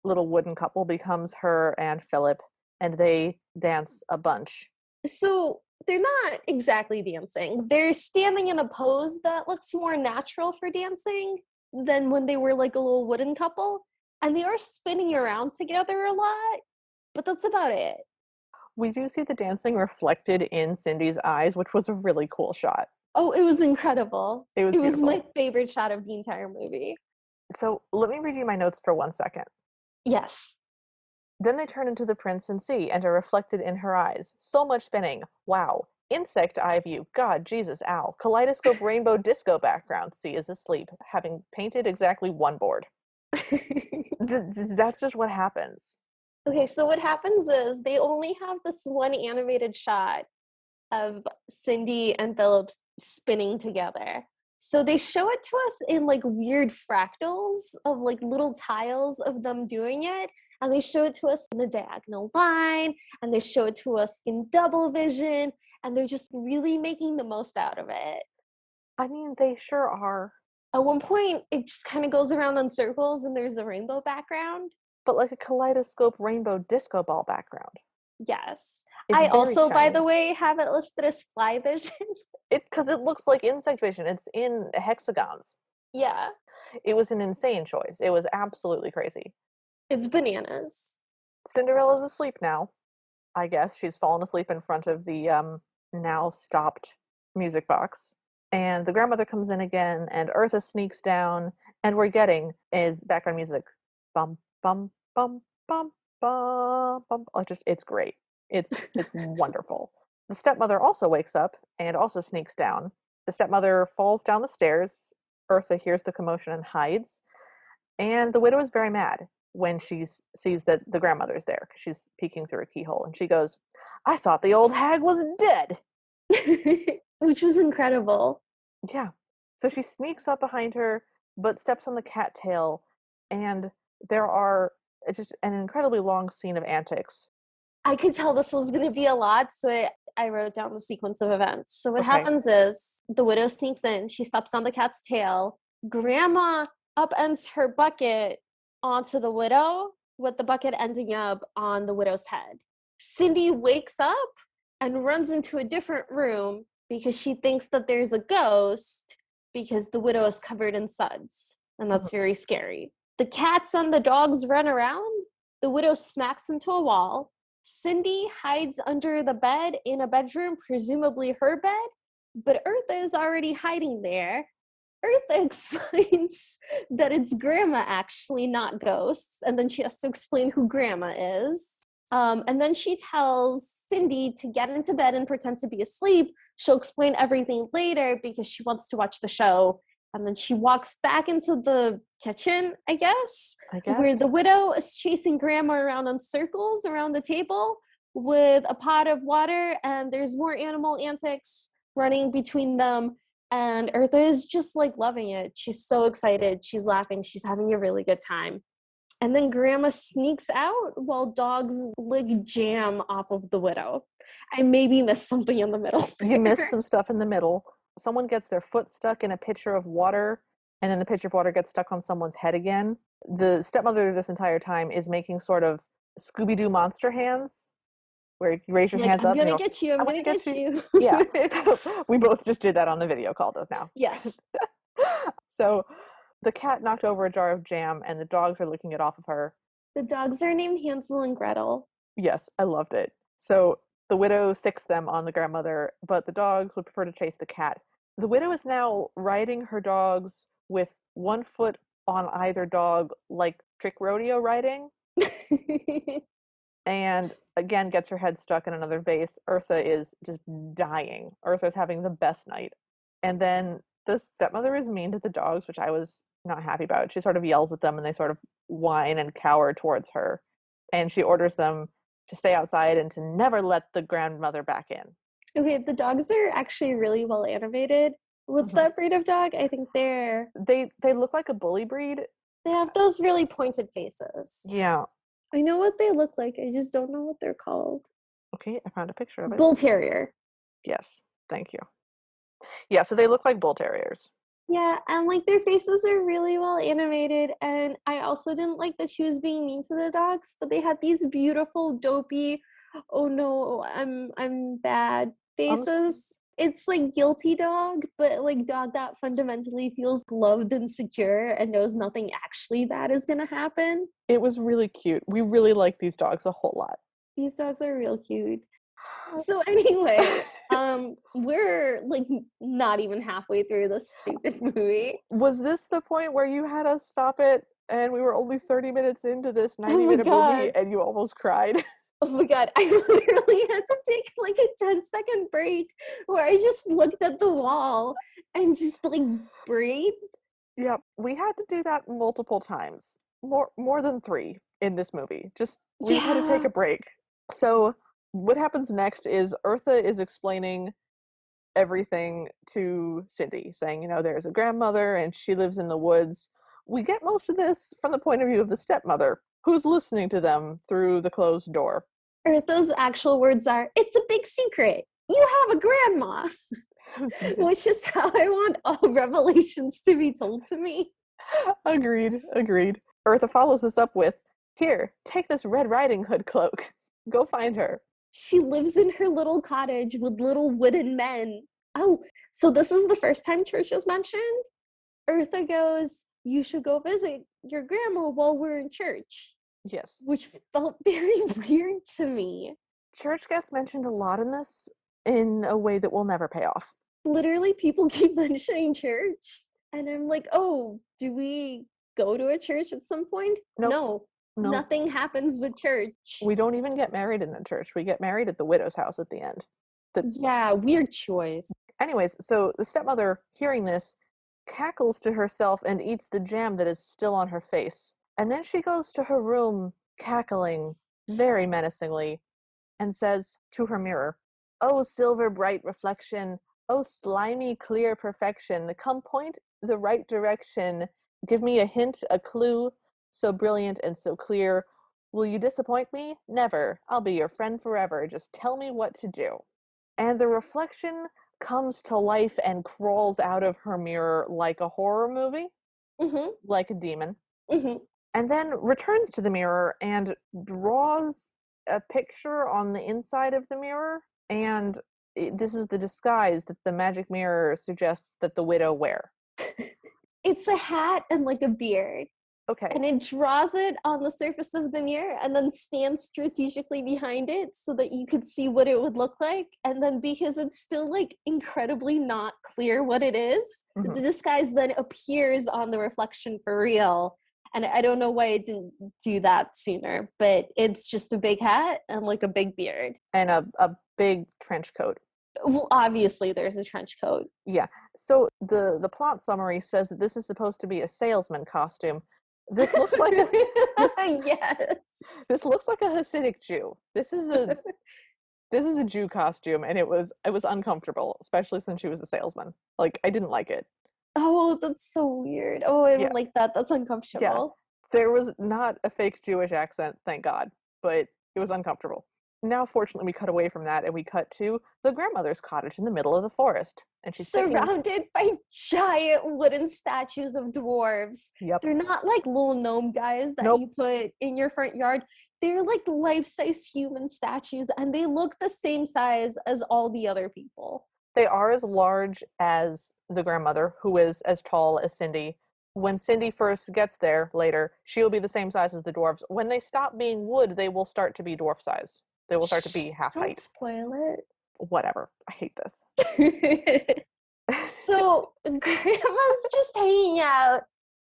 little wooden couple becomes her and Philip, and they dance a bunch. So they're not exactly dancing. They're standing in a pose that looks more natural for dancing than when they were like a little wooden couple. And they are spinning around together a lot, but that's about it. We do see the dancing reflected in Cindy's eyes, which was a really cool shot. Oh, it was incredible. It was It was my beautiful. favorite shot of the entire movie. So let me read you my notes for 1 second. Yes. Then they turn into the prince and see, and are reflected in her eyes. So much spinning. Wow. Insect eye view. God, Jesus, ow. Kaleidoscope rainbow disco background. C is asleep, having painted exactly one board. That's just what happens. Okay, so what happens is they only have this one animated shot of Cindy and Philip spinning together. So they show it to us in like weird fractals of like little tiles of them doing it. And they show it to us in the diagonal line, and they show it to us in double vision, and they're just really making the most out of it. I mean, they sure are. At one point, it just kind of goes around in circles, and there's a rainbow background. But like a kaleidoscope rainbow disco ball background. Yes. It's I very also, by the shiny. way, have it listed as fly vision. Because it looks like insect vision. It's in hexagons. Yeah. It was an insane choice. It was absolutely crazy. It's bananas. Cinderella's asleep now. I guess she's fallen asleep in front of the now stopped music box. And the grandmother comes in again, and Eartha sneaks down, and we're getting is background music. Bum bum bum bum bum bum. It's great. It's wonderful. The stepmother also wakes up and also sneaks down. The stepmother falls down the stairs. Eartha hears the commotion and hides. And the widow is very mad when she sees that the grandmother's there because she's peeking through a keyhole. And she goes, I thought the old hag was dead. Which was incredible. Yeah. So she sneaks up behind her, but steps on the cattail. And there are it's just an incredibly long scene of antics. I could tell this was going to be a lot, so I wrote down the sequence of events. So what Okay. happens is the widow sneaks in, she steps on the cat's tail, grandma upends her bucket onto the widow, with the bucket ending up on the widow's head. Cindy wakes up and runs into a different room because she thinks that there's a ghost because the widow is covered in suds, and that's very scary. The cats and the dogs run around. The widow smacks into a wall. Cindy hides under the bed in a bedroom, presumably her bed, but Eartha is already hiding there. Eartha explains that it's grandma actually, not ghosts, and then she has to explain who grandma is. And then she tells Cindy to get into bed and pretend to be asleep. She'll explain everything later because she wants to watch the show. And then she walks back into the kitchen, I guess, where the widow is chasing grandma around in circles around the table with a pot of water, and there's more animal antics running between them. And Eartha is just like loving it. She's so excited. She's laughing. She's having a really good time. And then grandma sneaks out while dogs lick jam off of the widow. I maybe missed something in the middle. You missed some stuff in the middle. Someone gets their foot stuck in a pitcher of water, and then the pitcher of water gets stuck on someone's head again. The stepmother this entire time is making sort of Scooby-Doo monster hands, where you raise your Like, hands I'm up and gonna you go, get you, I'm I'm gonna gonna get get you. you. Yeah. So we both just did that on the video called us now. Yes. So the cat knocked over a jar of jam, and the dogs are licking it off of her. The dogs are named Hansel and Gretel. Yes, I loved it. So the widow sicks them on the grandmother, but the dogs would prefer to chase the cat. The widow is now riding her dogs with one foot on either dog, like trick rodeo riding, and again gets her head stuck in another vase. Eartha is just dying. Eartha's having the best night. And then the stepmother is mean to the dogs, which I was not happy about. She sort of yells at them and they sort of whine and cower towards her. And she orders them to stay outside and to never let the grandmother back in. Okay, the dogs are actually really well animated. What's Mhm. that breed of dog? I think They look like a bully breed. they have those really pointed faces. Yeah. I know what they look like. I just don't know what they're called. Okay, I found a picture of it. Bull terrier. Yes, thank you. Yeah, so they look like bull terriers. Yeah, and like their faces are really well animated, and I also didn't like that she was being mean to the dogs, but they had these beautiful, dopey, oh no, I'm bad I'm s- faces. It's like guilty dog, but like dog that fundamentally feels loved and secure and knows nothing actually bad is gonna happen. it was really cute. We really like these dogs a whole lot. These dogs are real cute. So anyway, we're like not even halfway through this stupid movie. Was this the point where you had us stop it and we were only 30 minutes into this Oh my 90-minute movie god. and you almost cried? Oh my god, I literally had to take like a 10-second break where I just looked at the wall and just like breathed. Yep, we had to do that multiple times. More than 3 in this movie. Just we just had to take Yeah. a break. So, what happens next is Eartha is explaining everything to Cindy, saying, there's a grandmother and she lives in the woods. We get most of this from the point of view of the stepmother, who's listening to them through the closed door. Or those actual words are, it's a big secret. You have a grandma, which is how I want all revelations to be told to me. Agreed, agreed. Eartha follows this up with, here, take this Red Riding Hood cloak. Go find her. She lives in her little cottage with little wooden men. Oh, so this is the first time church is mentioned? Eartha goes, you should go visit your grandma while we're in church, Yes. which felt very weird to me. Church gets mentioned a lot in this in a way that will never pay off. Literally, people keep mentioning church. And I'm like, oh, do we go to a church at some point? Nope. No, Nope. nothing happens with church. We don't even get married in a church. We get married at the widow's house at the end. Yeah, weird choice. Anyways, so the stepmother, hearing this, cackles to herself and eats the jam that is still on her face. And then she goes to her room, cackling very menacingly, and says to her mirror, "Oh, silver bright reflection, oh, slimy clear perfection, come point the right direction. Give me a hint, a clue, so brilliant and so clear. Will you disappoint me? Never. I'll be your friend forever. Just tell me what to do." And the reflection comes to life and crawls out of her mirror like a horror movie, Mm-hmm. like a demon, Mm-hmm. and then returns to the mirror and draws a picture on the inside of the mirror. And this is the disguise that the magic mirror suggests that the widow wear. It's a hat and like a beard. Okay. And it draws it on the surface of the mirror and then stands strategically behind it so that you could see what it would look like. And then because it's still like incredibly not clear what it is, Mm-hmm. the disguise then appears on the reflection for real. And I don't know why it didn't do that sooner, but it's just a big hat and like a big beard. And a big trench coat. Well, obviously there's a trench coat. Yeah. So the plot summary says that this is supposed to be a salesman costume. This looks like a this, Yes. this looks like a Hasidic Jew. This is a Jew costume, and it was uncomfortable, especially since she was a salesman. Like, I didn't like it. Oh, that's so weird. Oh, I Yeah, don't like that. That's yeah. uncomfortable. There was not a fake Jewish accent, thank God, but it was uncomfortable. Now, fortunately, we cut away from that and we cut to the grandmother's cottage in the middle of the forest. And she's picking. Surrounded by giant wooden statues of dwarves. Yep. They're not like little gnome guys that Nope. you put in your front yard. They're like life-size human statues, and they look the same size as all the other people. They are as large as the grandmother, who is as tall as Cindy. When Cindy first gets there later, she'll be the same size as the dwarves. When they stop being wood, they will start to be dwarf size. They will start to be half Don't height. spoil Whatever. I hate this. it. So grandma's just hanging out,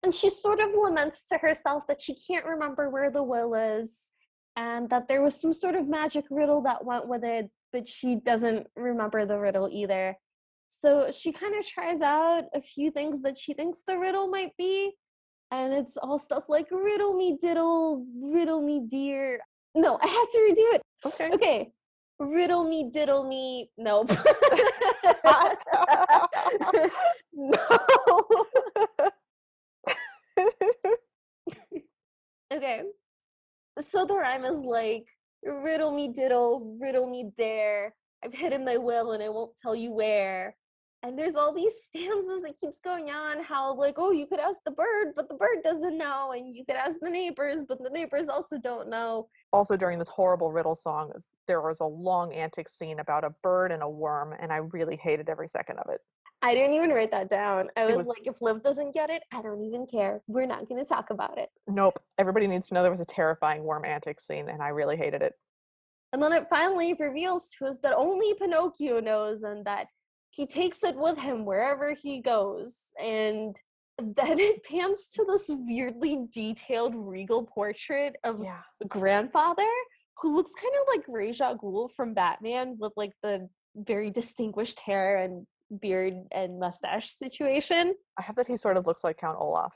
and she sort of laments to herself that she can't remember where the will is, and that there was some sort of magic riddle that went with it, but she doesn't remember the riddle either. So she kind of tries out a few things that she thinks the riddle might be, and it's all stuff like riddle me diddle, riddle me dear. No, I have to redo it. Okay. Okay. Riddle me diddle me. Nope. No. Okay. So the rhyme is like riddle me diddle, riddle me dare. I've hidden my will and I won't tell you where. And there's all these stanzas that keeps going on how like, oh, you could ask the bird, but the bird doesn't know, and you could ask the neighbors, but the neighbors also don't know. Also, during this horrible riddle song, there was a long antic scene about a bird and a worm, and I really hated every second of it. I didn't even write that down. I It was was like, if Liv doesn't get it, I don't even care. We're not going to talk about it. nope. Everybody needs to know there was a terrifying worm antic scene, and I really hated it. And then it finally reveals to us that only Pinocchio knows and that he takes it with him wherever he goes. And then it pans to this weirdly detailed regal portrait of Yeah. a grandfather who looks kind of like Ra's al Ghul from Batman with like the very distinguished hair and beard and mustache situation. I have that he sort of looks like Count Olaf.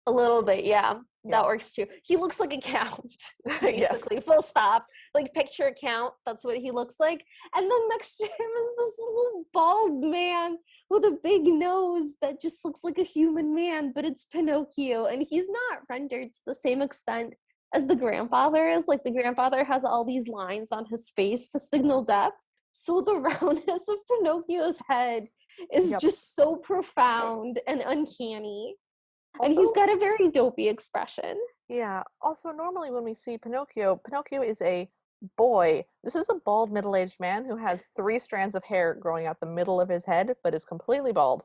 A little bit, yeah. Yeah. That works too. He looks like a count, Yes. basically, full stop. Like, picture a count, that's what he looks like. And then next to him is this little bald man with a big nose that just looks like a human man, but it's Pinocchio. And he's not rendered to the same extent as the grandfather is. Like, the grandfather has all these lines on his face to signal death. So the roundness of Pinocchio's head is just so profound and uncanny. Also, and he's got a very dopey expression. Yeah. Also, normally when we see Pinocchio, Pinocchio is a boy. This is a bald middle-aged man who has 3 strands of hair growing out the middle of his head, but is completely bald.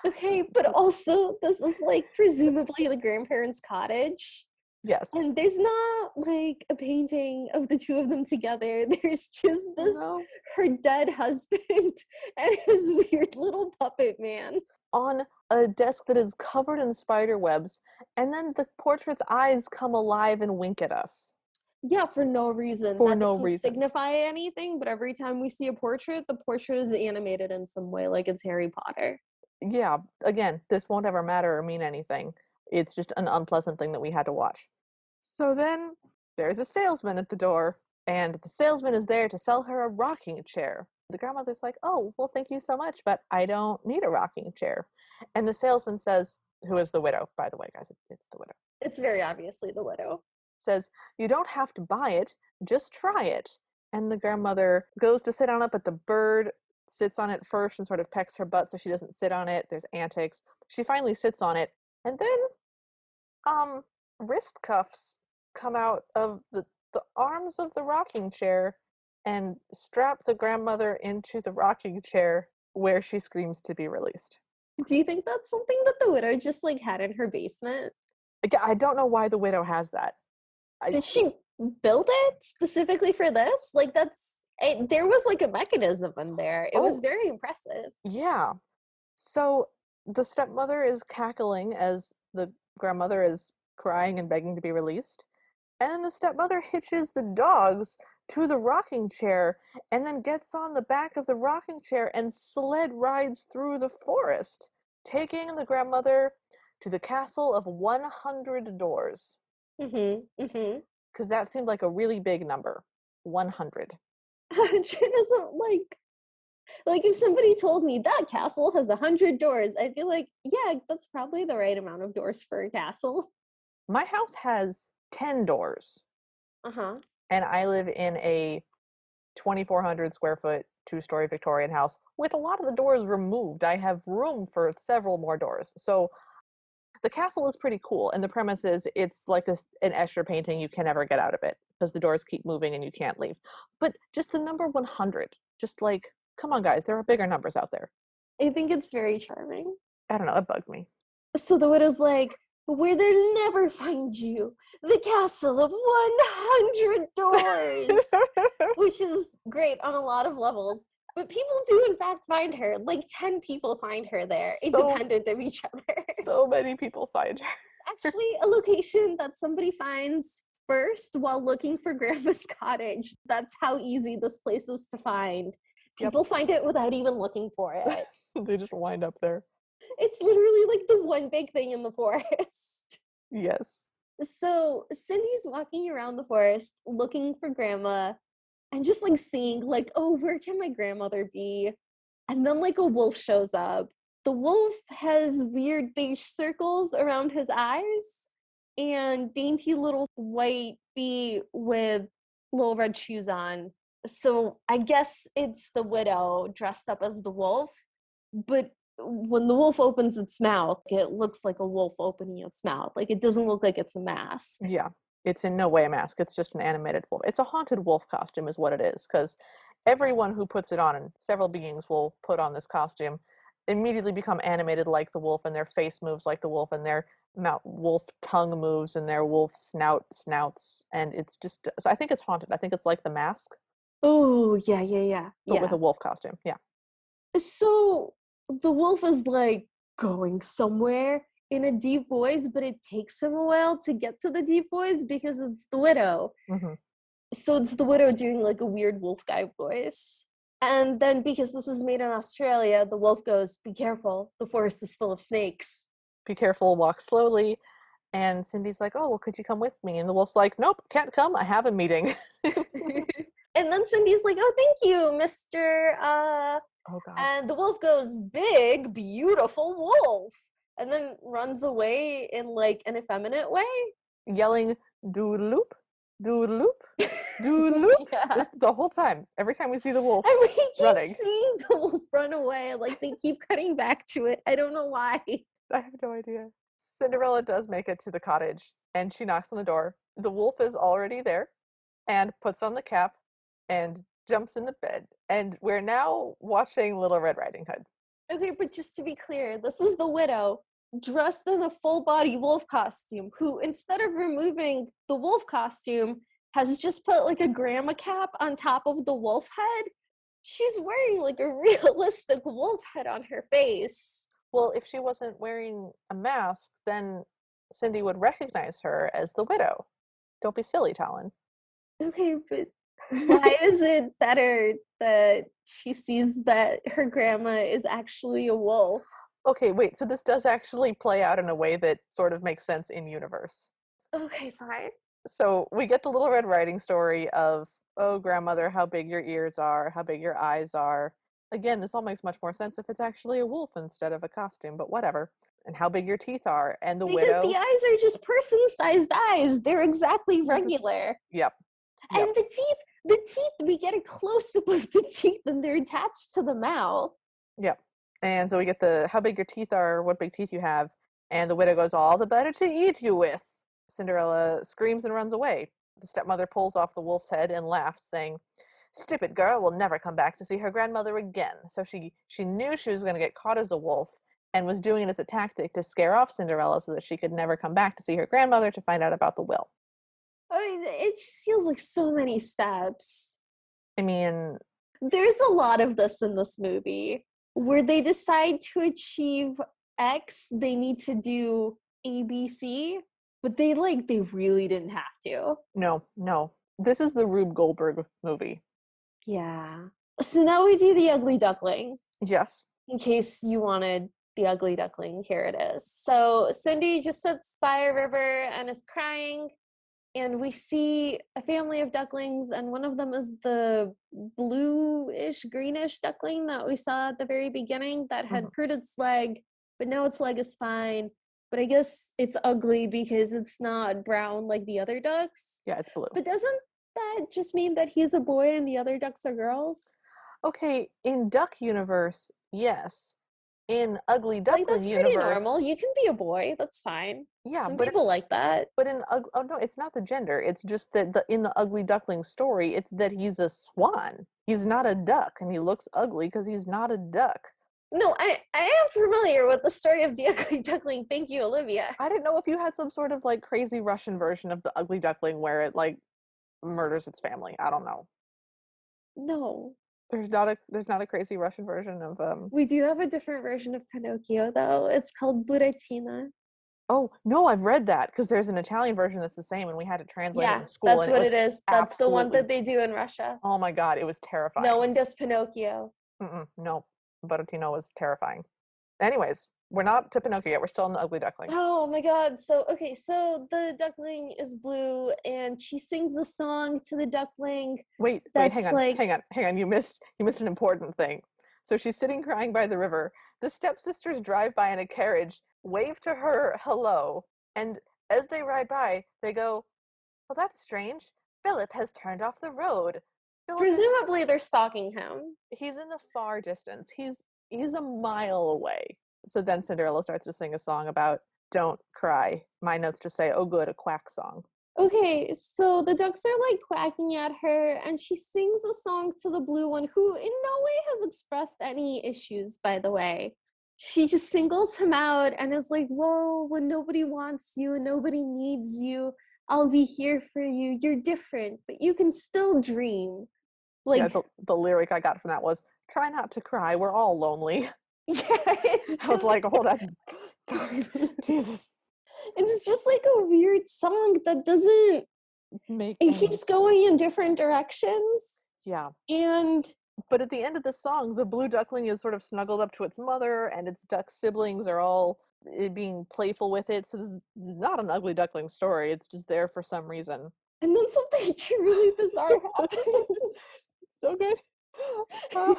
Okay, but also this is like presumably the grandparents' cottage. Yes. And there's not like a painting of the two of them together. There's just this her dead husband and his weird little puppet man on a desk that is covered in spider webs, and then the portrait's eyes come alive and wink at us. Yeah, for no reason. For that no doesn't reason. signify anything, but every time we see a portrait, the portrait is animated in some way, like it's Harry Potter. Yeah, again, this won't ever matter or mean anything. It's just an unpleasant thing that we had to watch. So then there's a salesman at the door, and the salesman is there to sell her a rocking chair. The grandmother's like, oh, well, thank you so much, but I don't need a rocking chair. And the salesman says, who is the widow, by the way, guys, it's the widow. It's very obviously the widow. Says, you don't have to buy it, just try it. And the grandmother goes to sit on it, but the bird sits on it first and sort of pecks her butt so she doesn't sit on it. There's antics. She finally sits on it, and then wrist cuffs come out of the arms of the rocking chair and strap the grandmother into the rocking chair, where she screams to be released. Do you think that's something that the widow just like had in her basement? I don't know why the widow has that. Did she build it specifically for this? Like there was like a mechanism in there. It was very impressive. Yeah. So the stepmother is cackling as the grandmother is crying and begging to be released. And then the stepmother hitches the dogs to the rocking chair and then gets on the back of the rocking chair and sled rides through the forest, taking the grandmother to the castle of 100 doors. Because that seemed like a really big number. 100. 100 isn't like if somebody told me that castle has 100 doors, I'd be like, yeah, that's probably the right amount of doors for a castle. My house has 10 doors. And I live in a 2,400 square foot, 2-story Victorian house with a lot of the doors removed. I have room for several more doors. So the castle is pretty cool. And the premise is it's like an Escher painting. You can never get out of it because the doors keep moving and you can't leave. But just the number 100, just like, come on, guys, there are bigger numbers out there. I think it's very charming. I don't know, it bugged me. So the widow's like, where they'll never find you, the castle of 100 doors, which is great on a lot of levels. But people do, in fact, find her. Like 10 people find her there, independent of each other. So many people find her. Actually, a location that somebody finds first while looking for Grandma's cottage. That's how easy this place is to find. People find it without even looking for it. They just wind up there. It's literally like the one big thing in the forest. Yes. So Cindy's walking around the forest looking for Grandma and just like seeing like, oh, where can my grandmother be? And then like a wolf shows up. The wolf has weird beige circles around his eyes and dainty little white feet with little red shoes on. So I guess it's the widow dressed up as the wolf. but when the wolf opens its mouth, it looks like a wolf opening its mouth. Like, it doesn't look like it's a mask. Yeah. It's in no way a mask. It's just an animated wolf. It's a haunted wolf costume is what it is, because everyone who puts it on, and several beings will put on this costume, immediately become animated like the wolf, and their face moves like the wolf, and their mouth wolf tongue moves, and their wolf snouts, and it's just, so I think it's haunted. I think it's like the mask, Oh, yeah, yeah, yeah, but with a yeah. wolf costume. Yeah. So the wolf is like going somewhere in a deep voice, but it takes him a while to get to the deep voice because it's the widow. Hmm. So it's the widow doing like a weird wolf guy voice. And then because this is made in Australia, the wolf goes, "Be careful, the forest is full of snakes." Be careful, walk slowly. And Cindy's like, oh, well, could you come with me? And the wolf's like, nope, can't come. I have a meeting. And then Cindy's like, "Oh, thank you, Mr. Oh, God. And the wolf goes, "Big, beautiful wolf." And then runs away in like an effeminate way. Yelling, doodaloop, doodaloop, doodaloop. Yes. Just the whole time. Every time we see the wolf And we keep running. seeing the wolf run away. Like, they keep cutting back to it. I don't know why. I have no idea. Cinderella does make it to the cottage, and she knocks on the door. The wolf is already there and puts on the cap and jumps in the bed. And we're now watching Little Red Riding Hood. Okay, but just to be clear, this is the widow dressed in a full body wolf costume who, instead of removing the wolf costume, has just put like a grandma cap on top of the wolf head. She's wearing like a realistic wolf head on her face. Well, if she wasn't wearing a mask, then Cindy would recognize her as the widow. Don't be silly, Talon. Okay, but why is it better that she sees that her grandma is actually a wolf? Okay, wait, so this does actually play out in a way that sort of makes sense in universe. Okay, fine. So we get the Little Red Riding story of, oh, grandmother, how big your ears are, how big your eyes are. Again, this all makes much more sense if it's actually a wolf instead of a costume, but whatever. And how big your teeth are. And the Because the widow. eyes are just person-sized eyes. They're exactly Yeah, regular. Yep. Yep. And the teeth, we get a close-up of the teeth and they're attached to the mouth. Yep. And so we get the how big your teeth are, what big teeth you have. And the widow goes, all the better to eat you with. Cinderella screams and runs away. The stepmother pulls off the wolf's head and laughs, saying, stupid girl will never come back to see her grandmother again. So she knew she was going to get caught as a wolf and was doing it as a tactic to scare off Cinderella so that she could never come back to see her grandmother to find out about the will. I mean, it just feels like so many steps. I mean, There's a lot of this in this movie. Where they decide to achieve X, they need to do ABC, but they really didn't have to. no. This is the Rube Goldberg movie. Yeah. So now we do the ugly duckling. Yes. In case you wanted the ugly duckling, here it is. So Cindy just sits by a river and is crying, and we see a family of ducklings, and one of them is the bluish, greenish duckling that we saw at the very beginning that had hurt its leg, but now its leg is fine. But I guess it's ugly because it's not brown like the other ducks. Yeah, it's blue. But doesn't that just mean that he's a boy and the other ducks are girls? Okay, in Duck Universe, yes. In Ugly Duckling That's pretty Universe, normal. You can be a boy. That's fine. yeah, Some but people like that. but oh no, it's not the gender. It's just that in the Ugly Duckling story, it's that he's a swan. He's not a duck, and he looks ugly because he's not a duck. No, I am familiar with the story of the ugly duckling. Thank you, Olivia. I didn't know if you had some sort of like crazy Russian version of the Ugly Duckling where it like murders its family. I don't know. No. There's not a crazy Russian version of We do have a different version of Pinocchio, though. It's called Buratino. Oh, no, I've read that because there's an Italian version that's the same and we had to translate it Yeah, in school that's and what was it is. That's the one absolutely, that they do in Russia. oh my God, it was terrifying. No one does Pinocchio. No, Buratino was terrifying. Anyways, we're not to Pinocchio yet. We're still in the Ugly Duckling. Oh my god. So the duckling is blue and she sings a song to the duckling. Wait, that's hang on. You missed an important thing. So she's sitting crying by the river. The stepsisters drive by in a carriage, wave to her hello, and as they ride by, they go, well, that's strange. Philip has turned off the road. Presumably they're stalking him. He's in the far distance. he's a mile away. So then Cinderella starts to sing a song about don't cry. My notes just say, oh good, a quack song. Okay, so the ducks are like quacking at her, and she sings a song to the blue one, who in no way has expressed any issues, by the way. She just singles him out and is like, whoa, when nobody wants you and nobody needs you, I'll be here for you. You're different, but you can still dream. Yeah, Like, the lyric I got from that was, try not to cry, we're all lonely. yeah, it's I was like, just hold on. Jesus. it's just like a weird song that doesn't Make it any keeps going in different directions. Yeah. And But at the end of the song, the blue duckling is sort of snuggled up to its mother, and its duck siblings are all being playful with it. So this is not an ugly duckling story. It's just there for some reason. and then something truly bizarre happens. So good. Uh,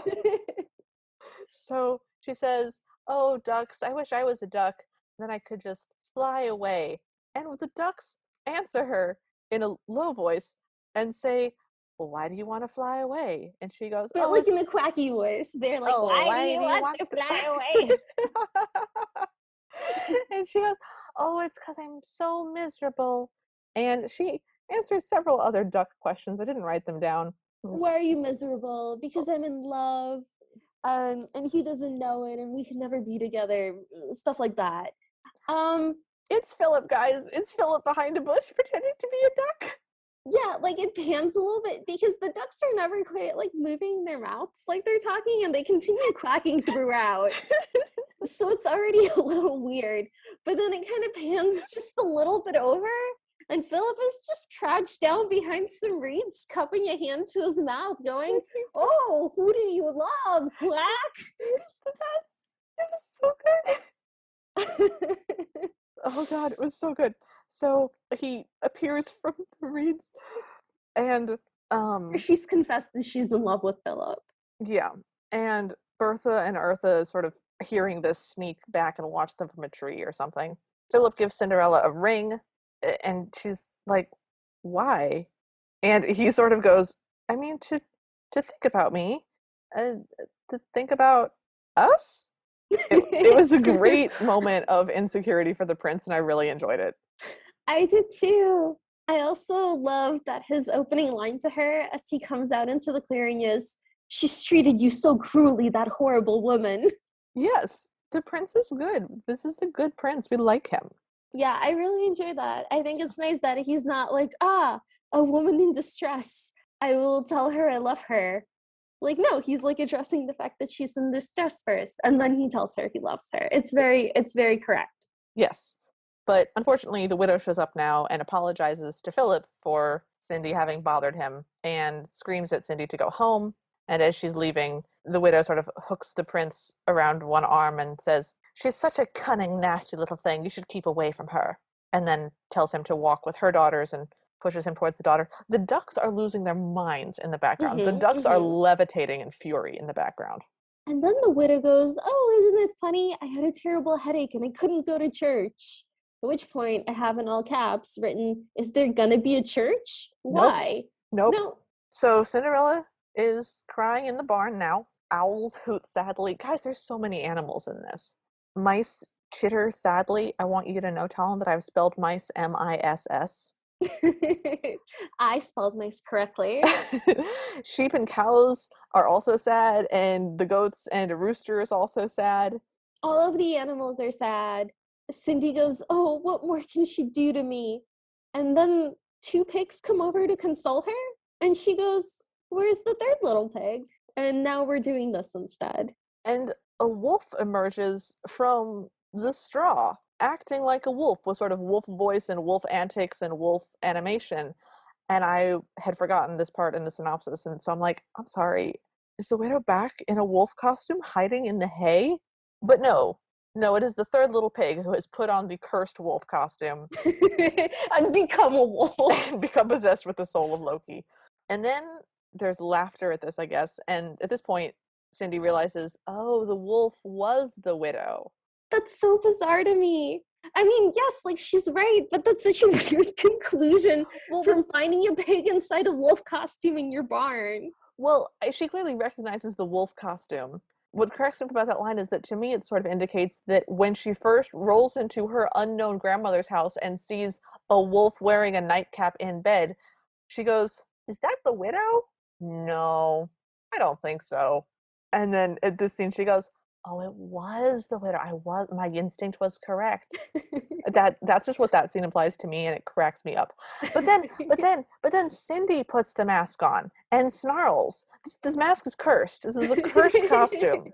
so she says, oh, ducks, I wish I was a duck. Then I could just fly away. And the ducks answer her in a low voice and say, well, why do you want to fly away? And she goes, But oh, like in it's, a quacky voice, they're like, oh, why do why you do you want want to to? fly away? And she goes, oh, it's because I'm so miserable. And she answers several other duck questions. I didn't write them down. Why are you miserable? Because I'm in love, and he doesn't know it, and we can never be together. Stuff like that. Um, It's Philip, guys. It's Philip behind a bush pretending to be a duck. yeah, like it pans a little bit because the ducks are never quite like moving their mouths like they're talking, and they continue quacking throughout. So it's already a little weird, but then it kind of pans just a little bit over, and Philip is just crouched down behind some reeds, cupping a hand to his mouth, going, oh, who do you love, quack? It's the best. It was so good. Oh god, it was so good. So he appears from the reeds, and She's confessed that she's in love with Philip. yeah, and Bertha and Eartha sort of hearing this sneak back and watch them from a tree or something. Philip gives Cinderella a ring, and she's like, "Why?" And he sort of goes, "I mean, to think about me, uh, to think about us." It was a great moment of insecurity for the prince, and I really enjoyed it. I did too. I also love that his opening line to her as he comes out into the clearing is, she's treated you so cruelly, that horrible woman. Yes, the prince is good. This is a good prince. We like him. Yeah, I really enjoy that. I think it's nice that he's not like, a woman in distress. I will tell her I love her. Like, no, he's like addressing the fact that she's in distress first, and then he tells her he loves her. It's very correct. Yes. But unfortunately, the widow shows up now and apologizes to Philip for Cindy having bothered him and screams at Cindy to go home. And as she's leaving, the widow sort of hooks the prince around one arm and says, she's such a cunning, nasty little thing. You should keep away from her. And then tells him to walk with her daughters and pushes him towards the daughter. The ducks are losing their minds in the background. The ducks are levitating in fury in the background. And then the widow goes, oh, isn't it funny? I had a terrible headache and I couldn't go to church. At which point I have in all caps written, is there gonna be a church? Nope. Why? Nope. No. So Cinderella is crying in the barn now. Owls hoot sadly. Guys, there's so many animals in this. Mice chitter sadly. I want you to know, Talon, that I've spelled mice M-I-S-S. I spelled mice correctly. Sheep and cows are also sad, and the goats and a rooster is also sad. All of the animals are sad. Cindy goes, oh, what more can she do to me? And then two pigs come over to console her, and she goes, where's the third little pig? And now we're doing this instead. And a wolf emerges from the straw, acting like a wolf with sort of wolf voice and wolf antics and wolf animation. And I had forgotten this part in the synopsis, and so I'm like, I'm sorry, is the widow back in a wolf costume hiding in the hay? But no, it is the third little pig who has put on the cursed wolf costume And become a wolf. and become possessed with the soul of Loki. And then there's laughter at this, I guess. And at this point, Cindy realizes, oh, the wolf was the widow. That's so bizarre to me. I mean, yes, like she's right, but that's such a weird conclusion from finding a pig inside a wolf costume in your barn. Well, she clearly recognizes the wolf costume. what cracks me up about that line is that to me it sort of indicates that when she first rolls into her unknown grandmother's house and sees a wolf wearing a nightcap in bed, she goes, "Is that the widow? No, I don't think so." And then at this scene, she goes, "Oh, it was the widow. My instinct was correct." That's just what that scene implies to me, and it cracks me up. But then Cindy puts the mask on and snarls. This mask is cursed. This is a cursed costume.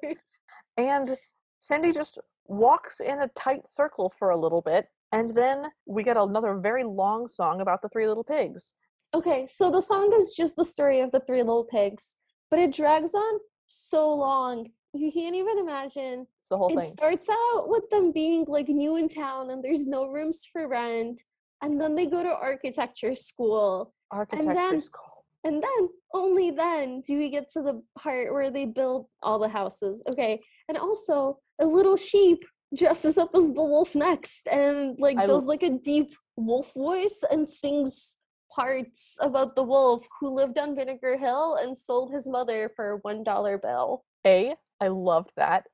And Cindy just walks in a tight circle for a little bit, and then we get another very long song about the three little pigs. Okay, so the song is just the story of the three little pigs, but it drags on so long. You can't even imagine. It's the whole It thing. starts out with them being like new in town and there's no rooms for rent. And then they go to architecture school. Architecture school. And then, only then, do we get to the part where they build all the houses. Okay. And also, a little sheep dresses up as the wolf next and like does like a deep wolf voice and sings parts about the wolf who lived on Vinegar Hill and sold his mother for a $1 bill. A, I loved that.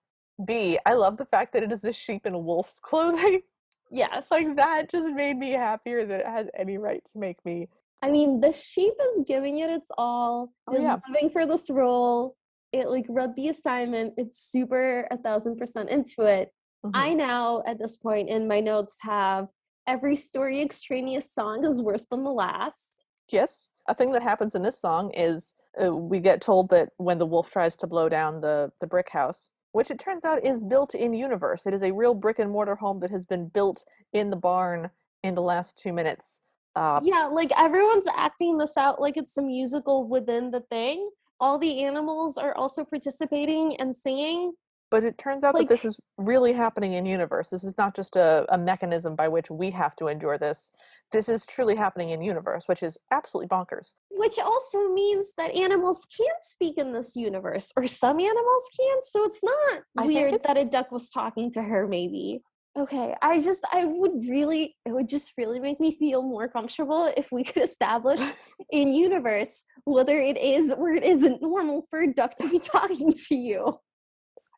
B, I love the fact that it is a sheep in wolf's clothing. Yes. Like, that just made me happier than it has any right to make me. I mean, the sheep is giving it its all. It's living for this role. It like read the assignment. It's super 1,000% into it. Mm-hmm. I now, at this point in my notes, have every story extraneous song is worse than the last. Yes. A thing that happens in this song is we get told that when the wolf tries to blow down the brick house, which it turns out is built in universe. It is a real brick and mortar home that has been built in the barn in the last 2 minutes. Yeah, like everyone's acting this out like it's a musical within the thing. All the animals are also participating and singing. But it turns out that this is really happening in universe. This is not just a mechanism by which we have to endure this. This is truly happening in universe, which is absolutely bonkers. Which also means that animals can't speak in this universe, or some animals can, so it's not weird that a duck was talking to her, maybe. Okay, it would just really make me feel more comfortable if we could establish in universe whether it is or it isn't normal for a duck to be talking to you.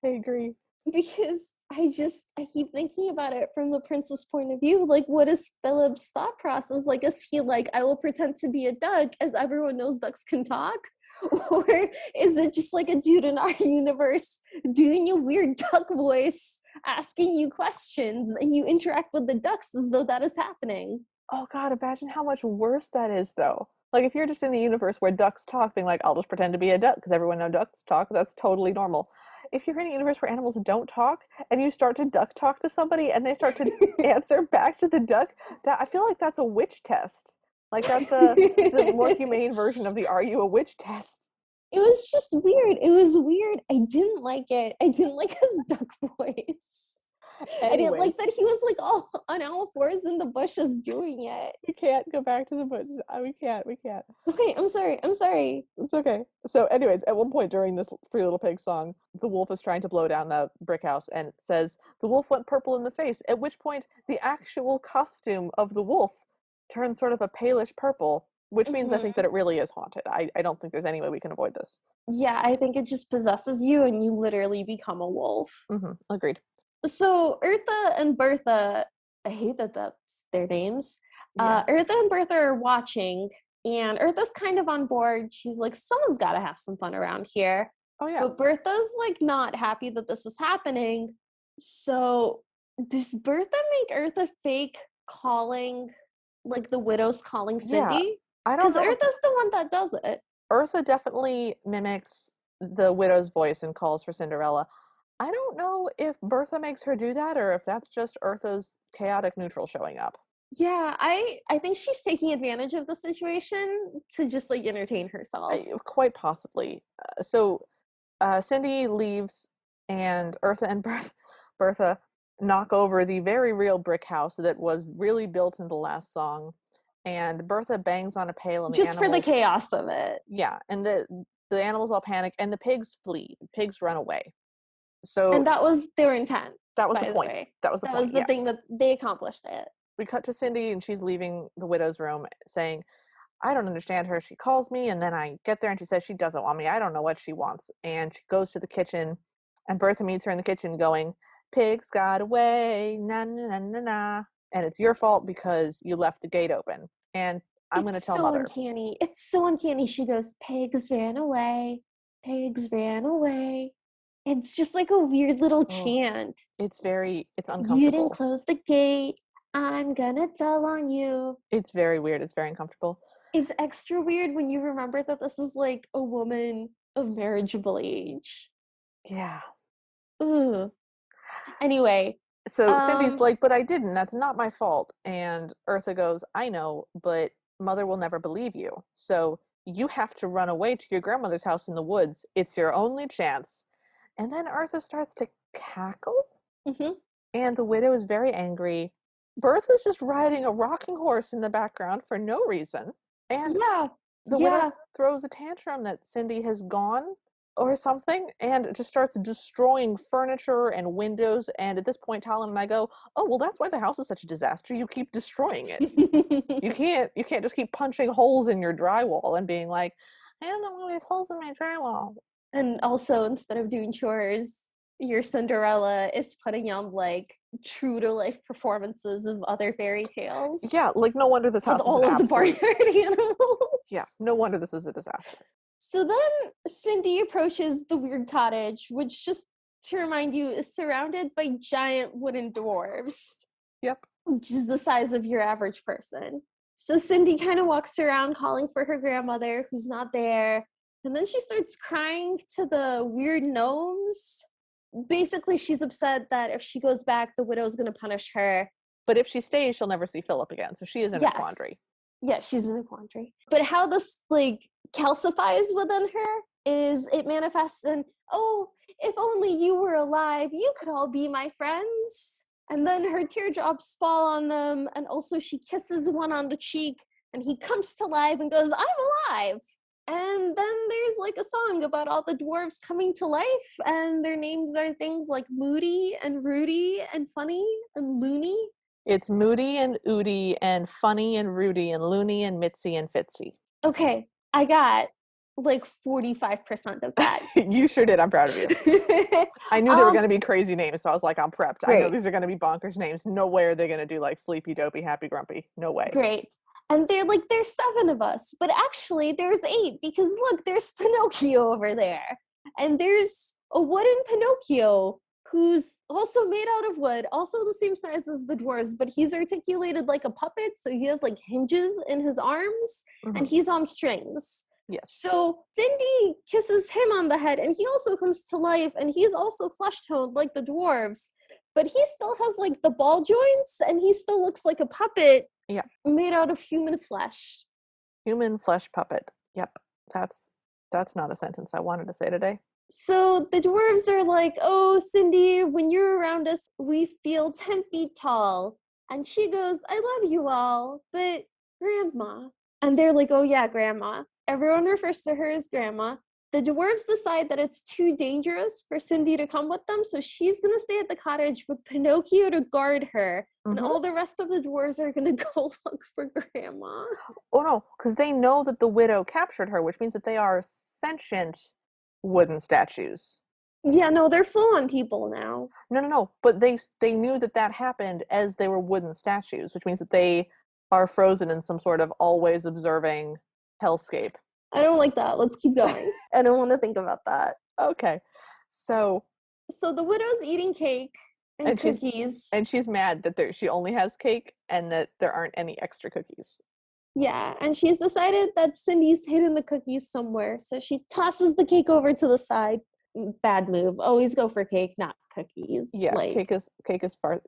I agree. Because I keep thinking about it from the prince's point of view. Like, what is Philip's thought process? Like, is he like, I will pretend to be a duck as everyone knows ducks can talk? Or is it just like a dude in our universe doing a weird duck voice, asking you questions, and you interact with the ducks as though that is happening? Oh God, imagine how much worse that is though. Like if you're just in a universe where ducks talk, being like, I'll just pretend to be a duck because everyone knows ducks talk, that's totally normal. If you're in a universe where animals don't talk and you start to duck talk to somebody and they start to answer back to the duck, that I feel like that's a witch test. Like it's a more humane version of the "Are you a witch?" test. It was just weird. It was weird. I didn't like it. I didn't like his duck voice. Anyways. I didn't like that he was like all on all fours in the bushes doing it. We can't go back to the bushes. We can't. Okay, I'm sorry. It's okay. So anyways, at one point during this Three Little Pigs song, the wolf is trying to blow down the brick house and it says, the wolf went purple in the face, at which point the actual costume of the wolf turns sort of a palish purple, which means I think that it really is haunted. I don't think there's any way we can avoid this. Yeah, I think it just possesses you and you literally become a wolf. Agreed. So Eartha and Bertha, I hate that that's their names. Yeah. Eartha and Bertha are watching, and Eartha's kind of on board. She's like, someone's got to have some fun around here. Oh, yeah. But Bertha's like not happy that this is happening. So does Bertha make Eartha fake calling, like the widow's calling Cindy? Yeah, I don't know. Because Eartha's the one that does it. Eartha definitely mimics the widow's voice and calls for Cinderella. I don't know if Bertha makes her do that or if that's just Eartha's chaotic neutral showing up. Yeah, I think she's taking advantage of the situation to just like entertain herself. Quite possibly. So Cindy leaves and Eartha and Bertha knock over the very real brick house that was really built in the last song. And Bertha bangs on a pail and just for the chaos of it. Yeah, and the animals all panic and the pigs flee. The pigs run away. And that was their intent. That was the point. That was the thing that they accomplished it. We cut to Cindy and she's leaving the widow's room saying, I don't understand her. She calls me and then I get there and she says she doesn't want me. I don't know what she wants. And she goes to the kitchen And Bertha meets her in the kitchen going, pigs got away, na na na na na. And it's your fault because you left the gate open. And I'm going to It's tell so Mother. uncanny. It's so uncanny. She goes, pigs ran away. Pigs ran away. It's just like a weird little Oh, chant. it's You didn't uncomfortable. close the gate. I'm gonna tell on you. It's very weird. It's very uncomfortable. It's extra weird when you remember that this is like a woman of marriageable age. Yeah. Ugh. Anyway, So Cindy's um, like, but I didn't. That's not my fault. And Eartha goes, I know, but Mother will never believe you. So you have to run away to your grandmother's house in the woods. It's your only chance. And then Eartha starts to cackle, mhm. and the widow is very angry. Bertha's just riding a rocking horse in the background for no reason. And Yeah, the widow yeah. throws a tantrum that Cindy has gone or something and just starts destroying furniture and windows. And at this point, Talon and I go, oh, well, that's why the house is such a disaster. You keep destroying it. You can't just keep punching holes in your drywall and being like, I don't know why there's holes in my drywall. And also, instead of doing chores, your Cinderella is putting on like true to life performances of other fairy tales Yeah, like no wonder this with house is an all of the absolute. barnyard Yeah, animals. no wonder this is a disaster. So then Cindy approaches the weird cottage, which, just to remind you, is surrounded by giant wooden dwarves, Yep. which is the size of your average person. So Cindy kind of walks around calling for her grandmother, who's not there. And then she starts crying to the weird gnomes. Basically, she's upset that if she goes back, the widow's going to punish her. But if she stays, she'll never see Philip again. So she is in a Yes. quandary. Yeah, she's in a quandary. But how this like calcifies within her is it manifests in, oh, if only you were alive, you could all be my friends. And then her teardrops fall on them, and also she kisses one on the cheek, and he comes to life and goes, I'm alive. And then there's like a song about all the dwarves coming to life, and their names are things like Moody and Rudy and Funny and Loony. It's Moody and Oody and Funny and Rudy and Loony and Mitzi and Fitzy. Okay, I got like 45% of that. You sure did. I'm proud of you. I knew they were going um, to be crazy names, so I was like, I'm prepped. I know great, these are going to be bonkers names. No way are they going to do like Sleepy, Dopey, Happy, Grumpy. No way. great. And they're like, there's 7 of us, but actually there's 8 because look, there's Pinocchio over there. And there's a wooden Pinocchio who's also made out of wood, also the same size as the dwarves, but he's articulated like a puppet, so he has like hinges in his arms, and Mm-hmm. he's on strings. Yes. So Cindy kisses him on the head, and he also comes to life, and he's also flesh toned like the dwarves, but he still has like the ball joints, and he still looks like a puppet Yeah. made out of human flesh. Human flesh puppet. Yep. That's not a sentence I wanted to say today. So the dwarves are like, oh, Cindy, when you're around us, we feel 10 feet tall. And she goes, I love you all, but Grandma. And they're like, oh, yeah, Grandma. Everyone refers to her as Grandma. The dwarves decide that it's too dangerous for Cindy to come with them, so she's going to stay at the cottage with Pinocchio to guard her. And Mm-hmm. all the rest of the dwarves are going to go look for Grandma. Oh no, because they know that the widow captured her, which means that they are sentient wooden statues. Yeah, no, they're full on people now. No. But they knew that that happened as they were wooden statues, which means that they are frozen in some sort of always observing hellscape. I don't like that. Let's keep going. I don't want to think about that. Okay, so So the widow's eating cake and and she's cookies. and she's mad that she only has cake and that there aren't any extra cookies. Yeah, and she's decided that Cindy's hidden the cookies somewhere, so she tosses the cake over to the side. Bad move. Always go for cake, not cookies. Yeah, Like, cake is far.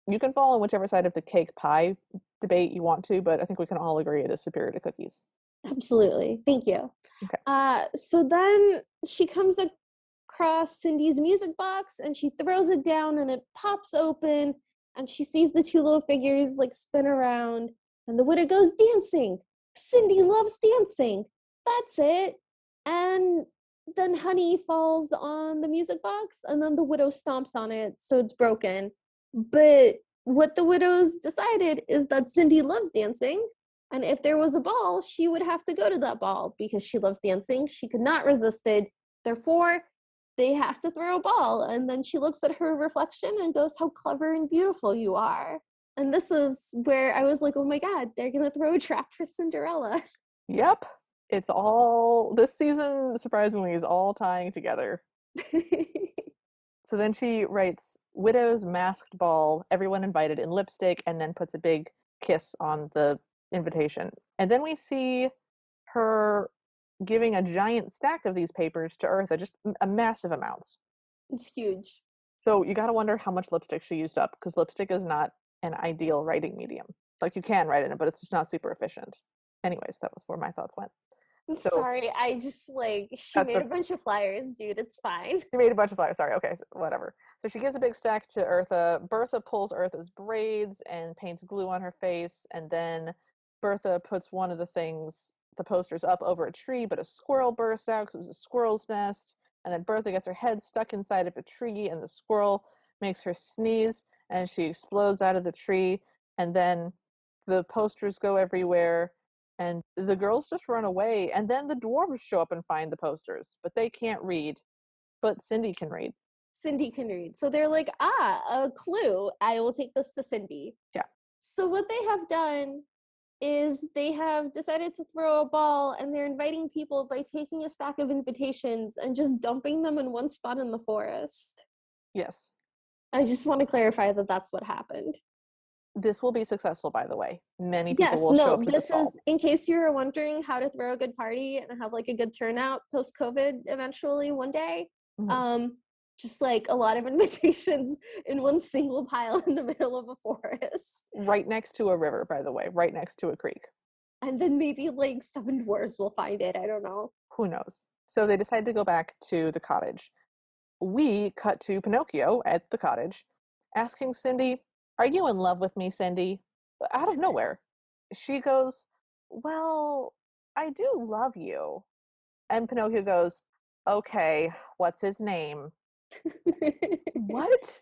You can fall on whichever side of the cake pie debate you want to, but I think we can all agree it is superior to cookies. absolutely. Thank you. Okay. So then she comes across Cindy's music box and she throws it down and it pops open and she sees the 2 little figures like spin around and the widow goes dancing. Cindy loves dancing. That's it. And then honey falls on the music box and then the widow stomps on it so it's broken. But what the widows decided is that Cindy loves dancing, and if there was a ball, she would have to go to that ball because she loves dancing. She could not resist it. Therefore, they have to throw a ball. And then she looks at her reflection and goes, how clever and beautiful you are. And this is where I was like, oh my God, they're going to throw a trap for Cinderella. Yep. It's all, this season, surprisingly, is all tying together. So then she writes widow's masked ball, everyone invited in lipstick, and then puts a big kiss on the invitation. And then we see her giving a giant stack of these papers to Eartha, just a massive amounts. It's huge. So you got to wonder how much lipstick she used up, because lipstick is not an ideal writing medium. Like, you can write in it, but it's just not super efficient. Anyways, that was where my thoughts went. I'm So sorry. I just like, she that's made a bunch of flyers, dude. It's fine. she made a bunch of flyers. Sorry. Okay. So whatever. So she gives a big stack to Eartha. Bertha pulls Eartha's braids and paints glue on her face. And then Bertha puts one of the posters up over a tree, but a squirrel bursts out because it was a squirrel's nest. And then Bertha gets her head stuck inside of a tree, and the squirrel makes her sneeze, and she explodes out of the tree. And then the posters go everywhere, and the girls just run away. And then the dwarves show up and find the posters, but they can't read. But Cindy can read. Cindy can read. So they're like, a clue. I will take this to Cindy. Yeah. So what they have done is they have decided to throw a ball, and they're inviting people by taking a stack of invitations and just dumping them in one spot in the forest. Yes. I just want to clarify that that's what happened. This will be successful, by the way. Many people Yes, will show no, up to this this ball. is in case you were wondering how to throw a good party and have like a good turnout post-COVID eventually one day. Mhm. Just like a lot of invitations in one single pile in the middle of a forest. Right next to a river, by the way, right next to a creek. And then maybe like 7 dwarves will find it. I don't know. Who knows? So they decide to go back to the cottage. We cut to Pinocchio at the cottage, asking Cindy, "Are you in love with me, Cindy?" Out of nowhere. She goes, "Well, I do love you." And Pinocchio goes, "Okay, what's his name?" What?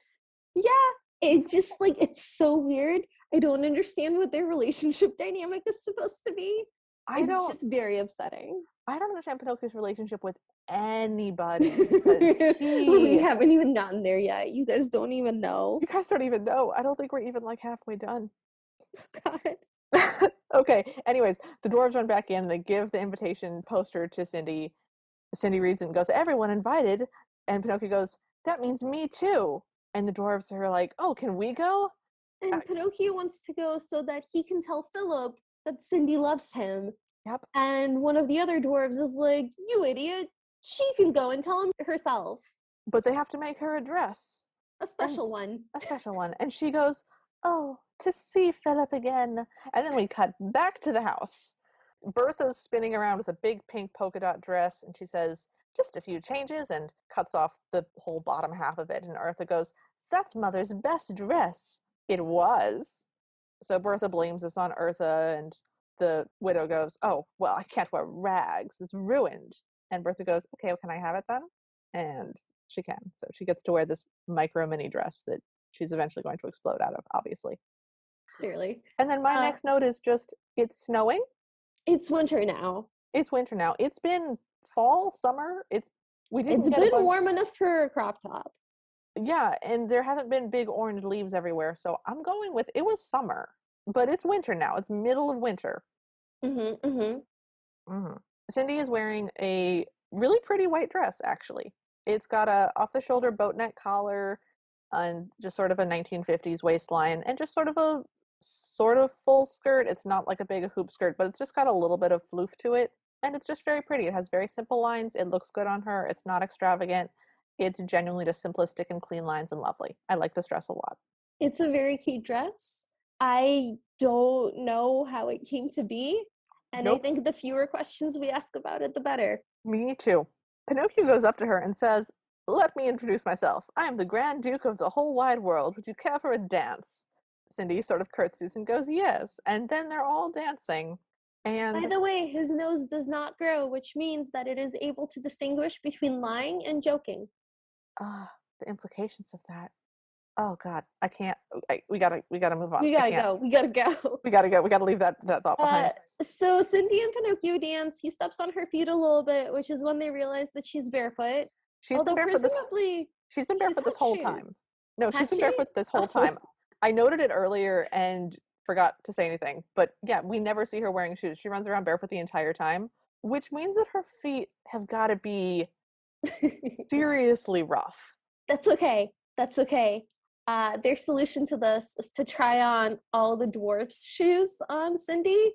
Yeah, it just like it's so weird. I don't understand what their relationship dynamic is supposed to be. I It's don't just very upsetting. I don't understand Pinocchio's relationship with anybody, because We he haven't even gotten there yet. You guys don't even know. you guys don't even know. I don't think we're even like halfway done. God. Okay, anyways, the dwarves run back in, they give the invitation poster to Cindy. Cindy reads it and goes, "Everyone invited." And Pinocchio goes, "That means me too." And the dwarves are like, "Oh, can we go?" And Pinocchio wants to go so that he can tell Philip that Cindy loves him. Yep. And one of the other dwarves is like, you idiot. She can go and tell him herself. But they have to make her a dress. A And special one. a special one. And she goes, "Oh, to see Philip again." And then we cut back to the house. Bertha's spinning around with a big pink polka dot dress, and she says, "Just a few changes," and cuts off the whole bottom half of it. And Eartha goes, "That's Mother's best dress." It was. So Bertha blames this on Eartha, and the widow goes, "Oh, well, I can't wear rags. It's ruined." And Bertha goes, "Okay, well, can I have it then?" And she can. So she gets to wear this micro mini dress that she's eventually going to explode out of, obviously. Clearly. And then my next note is just, it's snowing. It's winter now. It's winter now. It's been fall, summer. We didn't It's get a been bunch. warm enough for a crop top. Yeah, and there haven't been big orange leaves everywhere. So I'm going with, it was summer, but it's winter now. It's middle of winter. Mm-hmm, mm-hmm. Mm-hmm. Cindy is wearing a really pretty white dress, actually. It's got a off-the-shoulder boat neck collar and just sort of a 1950s waistline, and just sort of full skirt. It's not like a big hoop skirt, but it's just got a little bit of floof to it, and it's just very pretty. It has very simple lines. It looks good on her. It's not extravagant. It's genuinely just simplistic and clean lines and lovely. I like this dress a lot. It's a very cute dress. I don't know how it came to be. And I Nope. think the fewer questions we ask about it, the better. Me too. Pinocchio goes up to her and says, "Let me introduce myself. I am the Grand Duke of the whole wide world. Would you care for a dance?" Cindy sort of curtsies and goes, "Yes." And then they're all dancing. By And the way, his nose does not grow, which means that it is able to distinguish between lying and joking. the implications of that. Oh God, I can't. We gotta move on. We I gotta can't. go. We gotta go. We gotta go. We gotta leave that thought Uh, behind. so Cindy and Pinocchio dance. He steps on her feet a little bit, which is when they realize that she's barefoot. She's been Although barefoot this presumably she's been she's barefoot this had whole shoes. time. No, she's Has been she? barefoot this whole Oh, time. I noted it earlier and forgot to say anything, but yeah, we never see her wearing shoes. She runs around barefoot the entire time, which means that her feet have got to be seriously rough. that's okay. That's okay. Their solution to this is to try on all the dwarfs' shoes on Cindy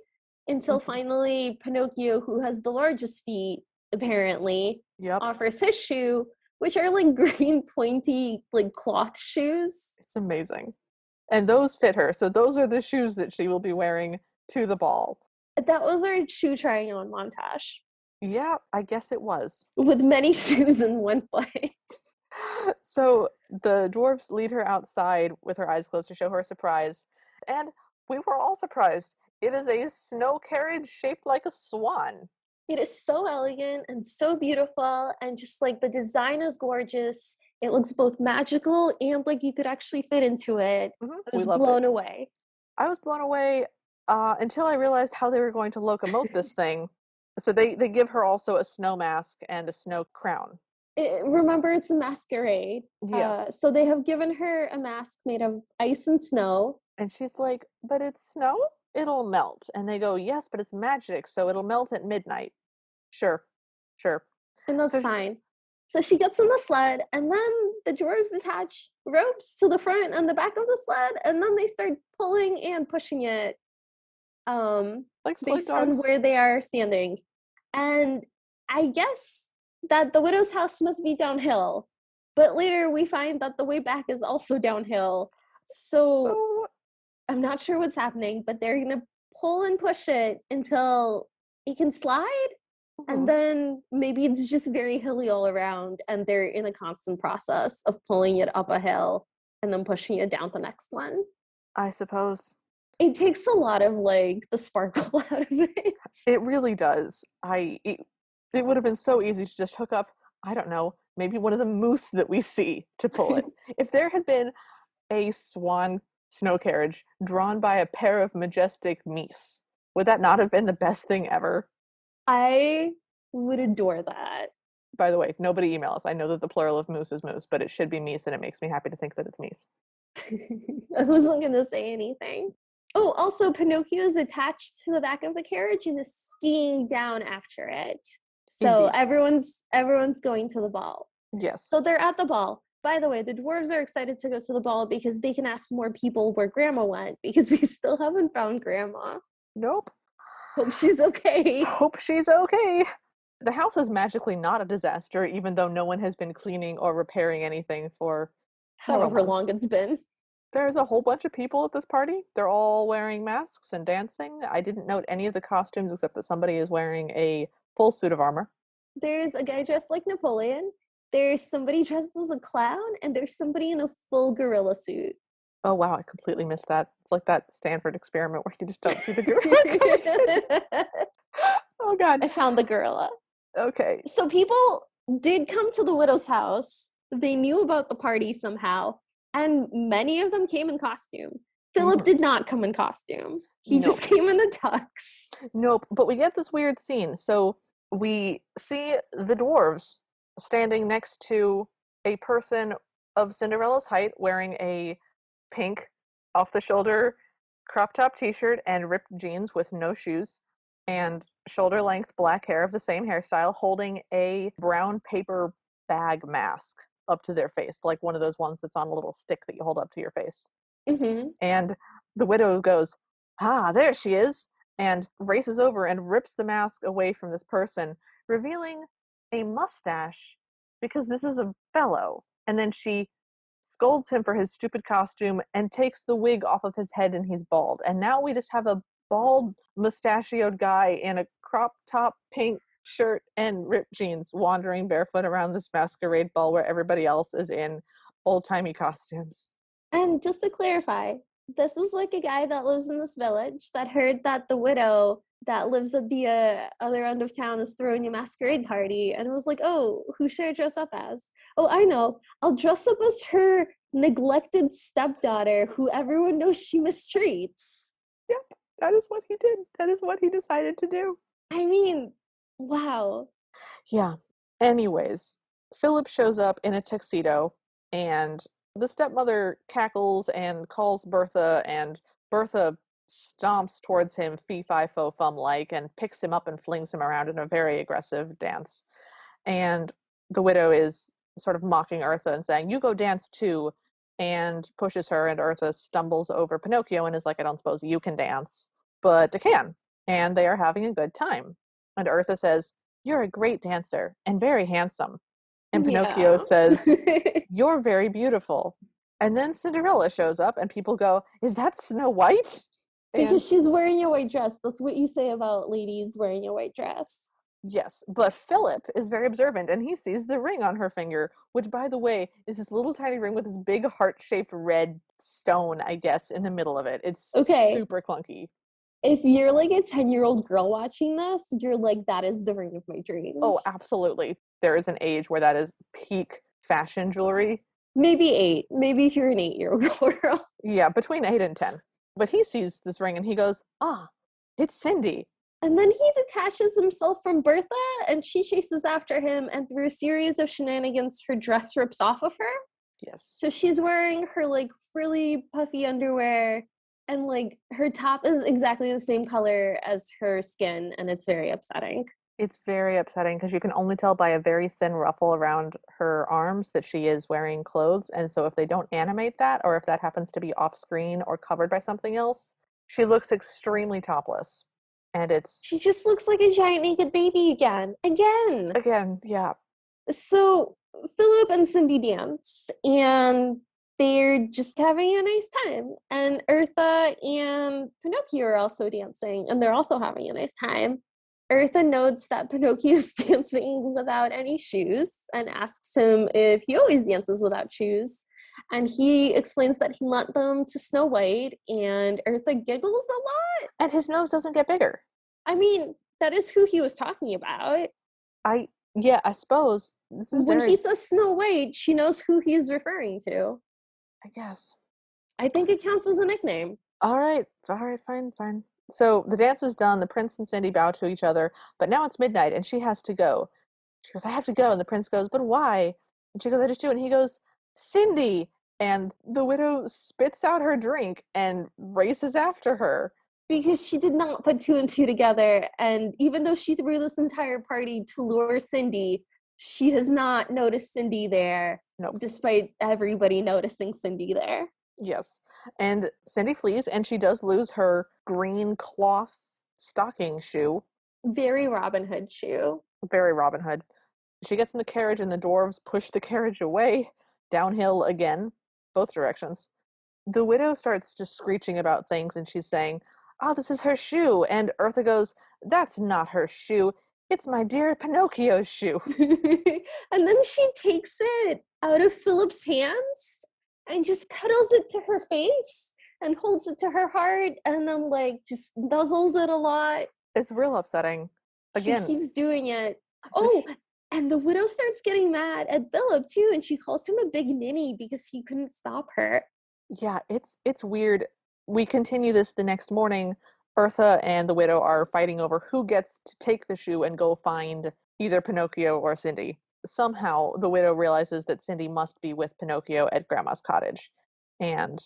until Mhm. finally Pinocchio, who has the largest feet, apparently, Yep, offers his shoe, which are like green pointy like cloth shoes. it's amazing. And those fit her. So those are the shoes that she will be wearing to the ball. That was our shoe trying on montage Yeah, I guess it was. with many shoes in one foot. So the dwarves lead her outside with her eyes closed to show her surprise. And we were all surprised. It is a snow carriage shaped like a swan. It is so elegant and so beautiful, and just like the design is gorgeous. It looks both magical and like you could actually fit into it. I We was loved it. blown away. I was blown away until I realized how they were going to locomote this thing. So they give her also a snow mask and a snow crown. Remember, it's a masquerade. Yes. So they have given her a mask made of ice and snow. And she's like, but it's snow? It'll melt. And they go, yes, but it's magic, so it'll melt at midnight. Sure, sure. And that's So fine. So she gets on the sled, and then the dwarves attach ropes to the front and the back of the sled, and then they start pulling and pushing it like sled based on dogs. where they are standing. And I guess that the widow's house must be downhill, but later we find that the way back is also downhill. So So I'm not sure what's happening, but they're gonna pull and push it until it can slide. And mhm, then maybe it's just very hilly all around, and they're in a constant process of pulling it up a hill and then pushing it down the next one. I suppose It takes a lot of like the sparkle out of it. it really does. It would have been so easy to just hook up, I don't know, maybe one of the moose that we see to pull it. If there had been a swan snow carriage drawn by a pair of majestic meese, would that not have been the best thing ever? I would adore that. By the way, nobody email us. I know that the plural of moose is moose, but it should be meese, and it makes me happy to think that it's meese. I wasn't gonna say anything. Oh, also Pinocchio is attached to the back of the carriage and is skiing down after it. So Indeed. everyone's going to the ball. Yes. So they're at the ball. By the way, the dwarves are excited to go to the ball because they can ask more people where grandma went, because we still haven't found grandma. Nope. Hope she's okay. Hope she's okay. The house is magically not a disaster, even though no one has been cleaning or repairing anything for several However months. long it's been. There's a whole bunch of people at this party. They're all wearing masks and dancing. I didn't note any of the costumes except that somebody is wearing a full suit of armor. There's a guy dressed like Napoleon. There's somebody dressed as a clown, and there's somebody in a full gorilla suit. Oh wow, I completely missed that. It's like that Stanford experiment where you just don't see the gorilla coming in. Oh god. I found the gorilla. Okay. So people did come to the widow's house. They knew about the party somehow, and many of them came in costume. Philip did not come in costume. He just Nope. came in a tux. Nope. But we get this weird scene. So we see the dwarves standing next to a person of Cinderella's height wearing a pink off the shoulder crop top t-shirt and ripped jeans with no shoes and shoulder length black hair of the same hairstyle, holding a brown paper bag mask up to their face, like one of those ones that's on a little stick that you hold up to your face. Mm-hmm. And the widow goes, ah, there she is, and races over and rips the mask away from this person, revealing a mustache because this is a fellow. And then she scolds him for his stupid costume and takes the wig off of his head, and he's bald. And now we just have a bald, mustachioed guy in a crop top pink shirt and ripped jeans wandering barefoot around this masquerade ball where everybody else is in old-timey costumes. And just to clarify, this is like a guy that lives in this village that heard that the widow that lives at the other end of town is throwing a masquerade party, and was like, oh, who should I dress up as? Oh, I know. I'll dress up as her neglected stepdaughter who everyone knows she mistreats. Yep, that is what he did. That is what he decided to do. I mean, wow. Yeah. Anyways, Philip shows up in a tuxedo, and the stepmother cackles and calls Bertha, and Bertha stomps towards him fee fi fo fum like and picks him up and flings him around in a very aggressive dance. And the widow is sort of mocking Eartha and saying, "You go dance too," and pushes her, and Eartha stumbles over Pinocchio and is like, "I don't suppose you can dance." But they can, and they are having a good time. And Eartha says, "You're a great dancer and very handsome." And Pinocchio Yeah. says, "You're very beautiful." And then Cinderella shows up, and people go, "Is that Snow White?" And Because she's wearing a white dress. That's what you say about ladies wearing a white dress. yes, but Philip is very observant, and he sees the ring on her finger, which, by the way, is this little tiny ring with this big heart-shaped red stone, I guess, in the middle of it. It's Okay, super clunky. if you're like a 10-year-old girl watching this, you're like, that is the ring of my Oh, dreams. absolutely. There is an age where that is peak fashion jewelry. Maybe 8. Maybe if you're an 8-year-old girl. Yeah, between 8 and 10. But he sees this ring and he goes, "Ah, it's Cindy." And then he detaches himself from Bertha and she chases after him. And through a series of shenanigans, her dress rips off of her. Yes. So she's wearing her like frilly, puffy underwear. And like her top is exactly the same color as her skin. And it's very upsetting. It's very upsetting because you can only tell by a very thin ruffle around her arms that she is wearing clothes. And so if they don't animate that, or if that happens to be off screen or covered by something else, she looks extremely topless. And it's, She just looks like a giant naked baby again. Again. again, yeah, So Philip and Cindy dance, and they're just having a nice time. And Eartha and Pinocchio are also dancing, and they're also having a nice time. Eartha notes that Pinocchio's dancing without any shoes and asks him if he always dances without shoes. And he explains that he lent them to Snow White, and Eartha giggles a lot. and his nose doesn't get bigger. I mean, that is who he was talking about. I, yeah, I suppose this is When he very, says Snow White, she knows who he's referring to. I guess. I think it counts as a nickname. All right, fine, fine. So the dance is done. The prince and Cindy bow to each other, but now it's midnight and she has to go. She goes, "I have to go." And the prince goes, "But why?" And she goes, "I just do." And he goes, "Cindy." And the widow spits out her drink and races after her. Because she did not put two and two together. And even though she threw this entire party to lure Cindy, she has not noticed Cindy there, Nope. despite everybody noticing Cindy there. Yes. And Cindy flees and she does lose her green cloth stocking shoe. Very Robin Hood shoe. Very Robin Hood. She gets in the carriage and the dwarves push the carriage away, downhill again, both directions. The widow starts just screeching about things and she's saying, "Oh, this is her shoe." And Eartha goes, "That's not her shoe. It's my dear Pinocchio's shoe." And then she takes it out of Philip's hands and just cuddles it to her face and holds it to her heart and then like just nuzzles it a lot. It's real upsetting. She Again, keeps doing it. the Oh, and the widow starts getting mad at Philip too, and she calls him a big ninny because he couldn't stop her. yeah, it's weird. We continue this the next morning. Eartha and the widow are fighting over who gets to take the shoe and go find either Pinocchio or Cindy. Somehow, the widow realizes that Cindy must be with Pinocchio at Grandma's cottage. And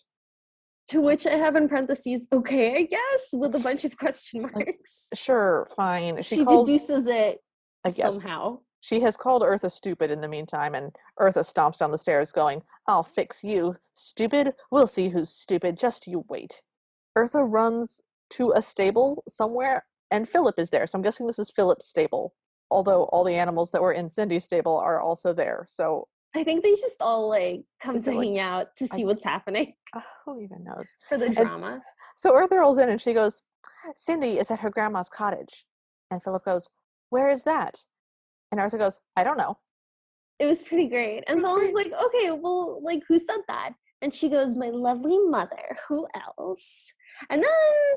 To which I have in parentheses, okay, I guess, with a bunch of question like, marks. sure, fine. She She calls, deduces it I guess, somehow. she has called Eartha stupid in the meantime, and Eartha stomps down the stairs going, "I'll fix you, stupid. We'll see who's stupid. Just you wait." Eartha runs to a stable somewhere, and Philip is there. So I'm guessing this is Philip's stable. Although all the animals that were in Cindy's stable are also there. So I think they just all like come is to it like, hang out to I, see what's happening who even knows? for the And drama. so Eartha rolls in and she goes, "Cindy is at her grandma's cottage." And Philip goes, "Where is that?" And Arthur goes, "I don't know." It was pretty great. It And was Bella's great. like, okay, well, like, who said that? And she goes, my lovely mother. Who else? And then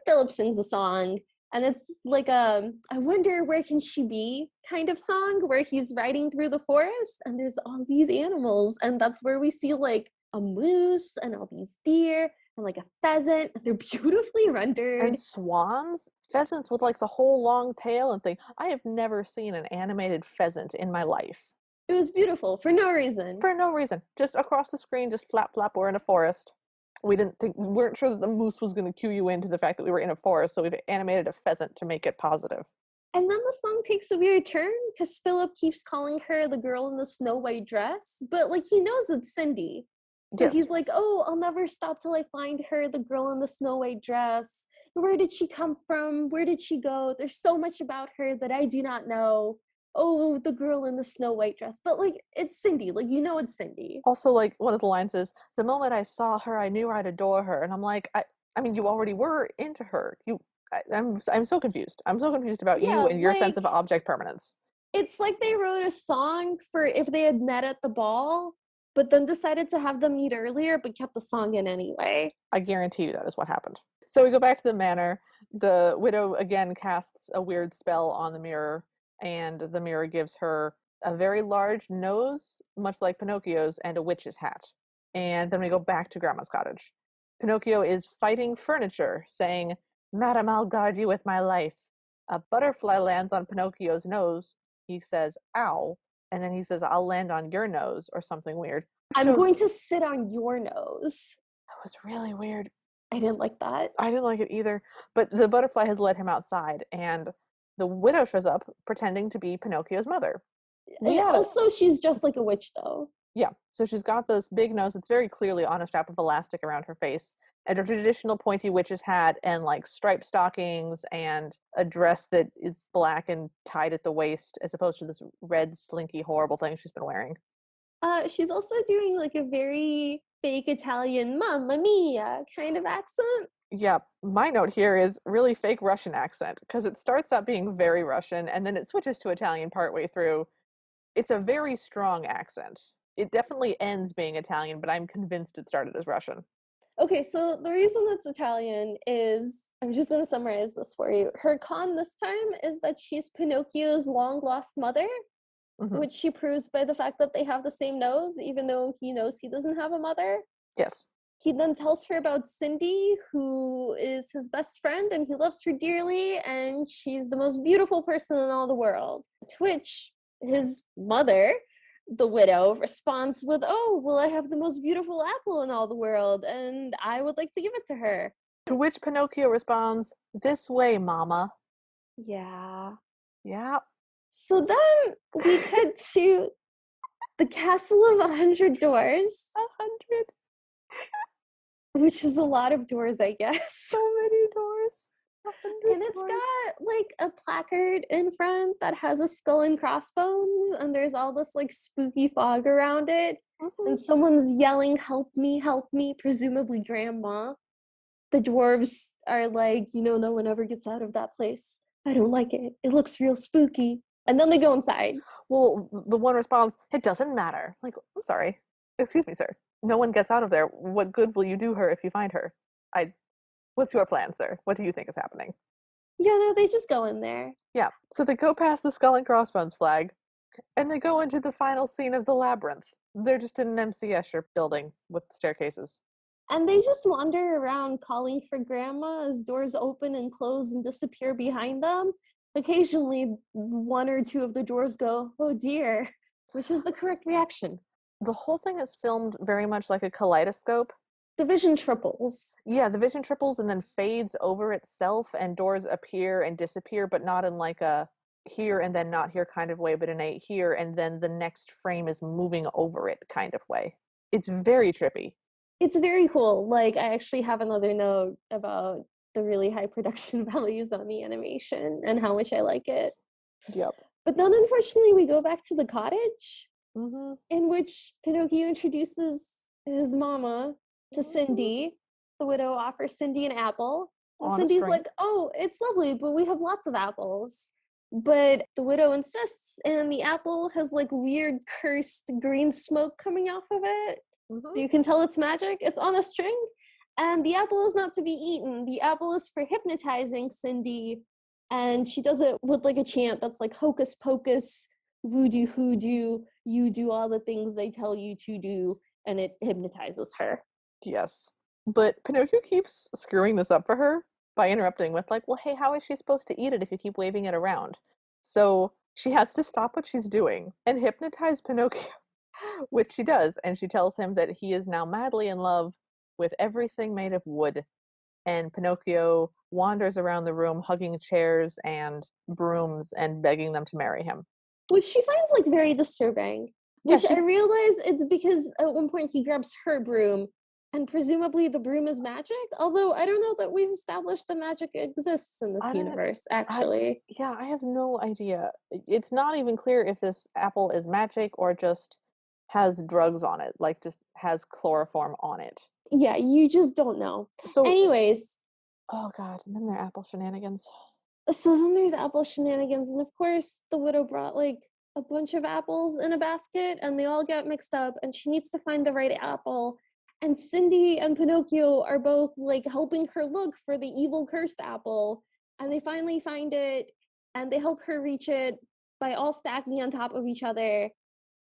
Philip sings a song. And it's like a, I wonder where can she be kind of song where he's riding through the forest and there's all these animals. And that's where we see like a moose and all these deer and like a pheasant. And they're beautifully rendered. And swans, pheasants with like the whole long tail and thing. I have never seen an animated pheasant in my life. It was beautiful for no reason. For no reason. Just across the screen, just flap flap, we're in a forest. We weren't sure that the moose was going to cue you into the fact that we were in a forest, so we've animated a pheasant to make it positive. And then the song takes a weird turn because Philip keeps calling her the girl in the snow white dress, but like he knows it's Cindy. So Yes. he's like, oh, I'll never stop till I find her, the girl in the snow white dress. Where did she come from? Where did she go? There's so much about her that I do not know. Oh, the girl in the snow white dress. But like, it's Cindy. Like, you know, it's Cindy. Also, like, one of the lines is, "The moment I saw her, I knew I'd adore her." And I'm like, I mean, you already were into her. I'm so confused. I'm so confused about you Yeah, and your sense like, of object permanence. it's like they wrote a song for if they had met at the ball, but then decided to have them meet earlier, but kept the song in anyway. I guarantee you that is what happened. So we go back to the manor. The widow again casts a weird spell on the mirror, and the mirror gives her a very large nose, much like Pinocchio's, and a witch's hat. And then we go back to Grandma's cottage. Pinocchio is fighting furniture, saying, "Madam, I'll guard you with my life." A butterfly lands on Pinocchio's nose. He says, "Ow." And then he says, "I'll land on your nose," or something weird. I'm Shows going to sit on your nose. that was really weird. I didn't like that. I didn't like it either. But the butterfly has led him outside, and the widow shows up pretending to be Pinocchio's mother. We And had a also, she's just like a witch, though. Yeah, so she's got this big nose that's very clearly on a strap of elastic around her face, and a traditional pointy witch's hat, and like striped stockings, and a dress that is black and tied at the waist, as opposed to this red, slinky, horrible thing she's been wearing. She's also doing like a very fake Italian "Mamma Mia" kind of accent. Yeah, my note here is really fake Russian accent, because it starts out being very Russian, and then it switches to Italian partway through. It's a very strong accent. It definitely ends being Italian, but I'm convinced it started as Russian. Okay, so the reason that's Italian is I'm just going to summarize this for you. Her con this time is that she's Pinocchio's long lost mother, Hmm. which she proves by the fact that they have the same nose, even though he knows he doesn't have a mother. Yes. He then tells her about Cindy, who is his best friend, and he loves her dearly, and she's the most beautiful person in all the world. To which his mother, the widow, responds with, oh, well, I have the most beautiful apple in all the world, and I would like to give it to her. To which Pinocchio responds, "This way, Mama." Yeah. Yeah. So then we head to the Castle of 100 Doors, 100. which is a lot of doors, I guess. So many doors. And it's 100 doors. got like a placard in front that has a skull and crossbones, and there's all this like spooky fog around it. Mhm. And someone's yelling, help me, presumably Grandma. The dwarves are like, no one ever gets out of that place. I don't like it. It looks real spooky. And then they go inside. Well, the one responds, "It doesn't matter." Like, I'm sorry. Excuse me, sir. No one gets out of there. What good will you do her if you find her? I. What's your plan, sir? What do you think is happening? Yeah, no, they just go in there. Yeah. So they go past the skull and crossbones flag, and they go into the final scene of the labyrinth. They're just in an MC Escher building with staircases. And they just wander around calling for Grandma as doors open and close and disappear behind them. Occasionally, one or two of the doors go, oh dear, which is the correct reaction. The whole thing is filmed very much like a kaleidoscope. The vision triples. Yeah, the vision triples and then fades over itself, and doors appear and disappear, but not in like a here and then not here kind of way, but in a here and then the next frame is moving over it kind of way. It's very trippy. It's very cool. Like, I actually have another note about the really high production values on the animation and how much I like it. Yep. But then, unfortunately, we go back to the cottage Mm-hmm. in which Pinocchio introduces his mama to Cindy. The widow offers Cindy an apple. And On a Cindy's string. like, oh, it's lovely, but we have lots of apples. But the widow insists, and the apple has like weird cursed green smoke coming off of it. So Mm-hmm. you can tell it's magic. It's on a string. And the apple is not to be eaten. The apple is for hypnotizing Cindy. And she does it with like a chant that's like hocus pocus, voodoo hoodoo, you do all the things they tell you to do, and it hypnotizes her. Yes. But Pinocchio keeps screwing this up for her by interrupting with like, "Well, hey, how is she supposed to eat it if you keep waving it around?" So She has to stop what she's doing and hypnotize Pinocchio, which she does, and she tells him that he is now madly in love with everything made of wood. And Pinocchio wanders around the room hugging chairs and brooms and begging them to marry him. Which she finds like very disturbing. Yeah, Which she I realize it's because at one point he grabs her broom, and presumably the broom is magic. Although I don't know that we've established that magic exists in this I don't universe, I actually. yeah, I have no idea. It's not even clear if this apple is magic or just has drugs on it, like just has chloroform on it. Yeah, you just don't know. So, Anyways, oh god, and then their apple shenanigans. so then there's apple shenanigans, and of course the widow brought like a bunch of apples in a basket, and they all get mixed up, and she needs to find the right apple. And Cindy and Pinocchio are both like helping her look for the evil cursed apple, and they finally find it, and they help her reach it by all stacking on top of each other.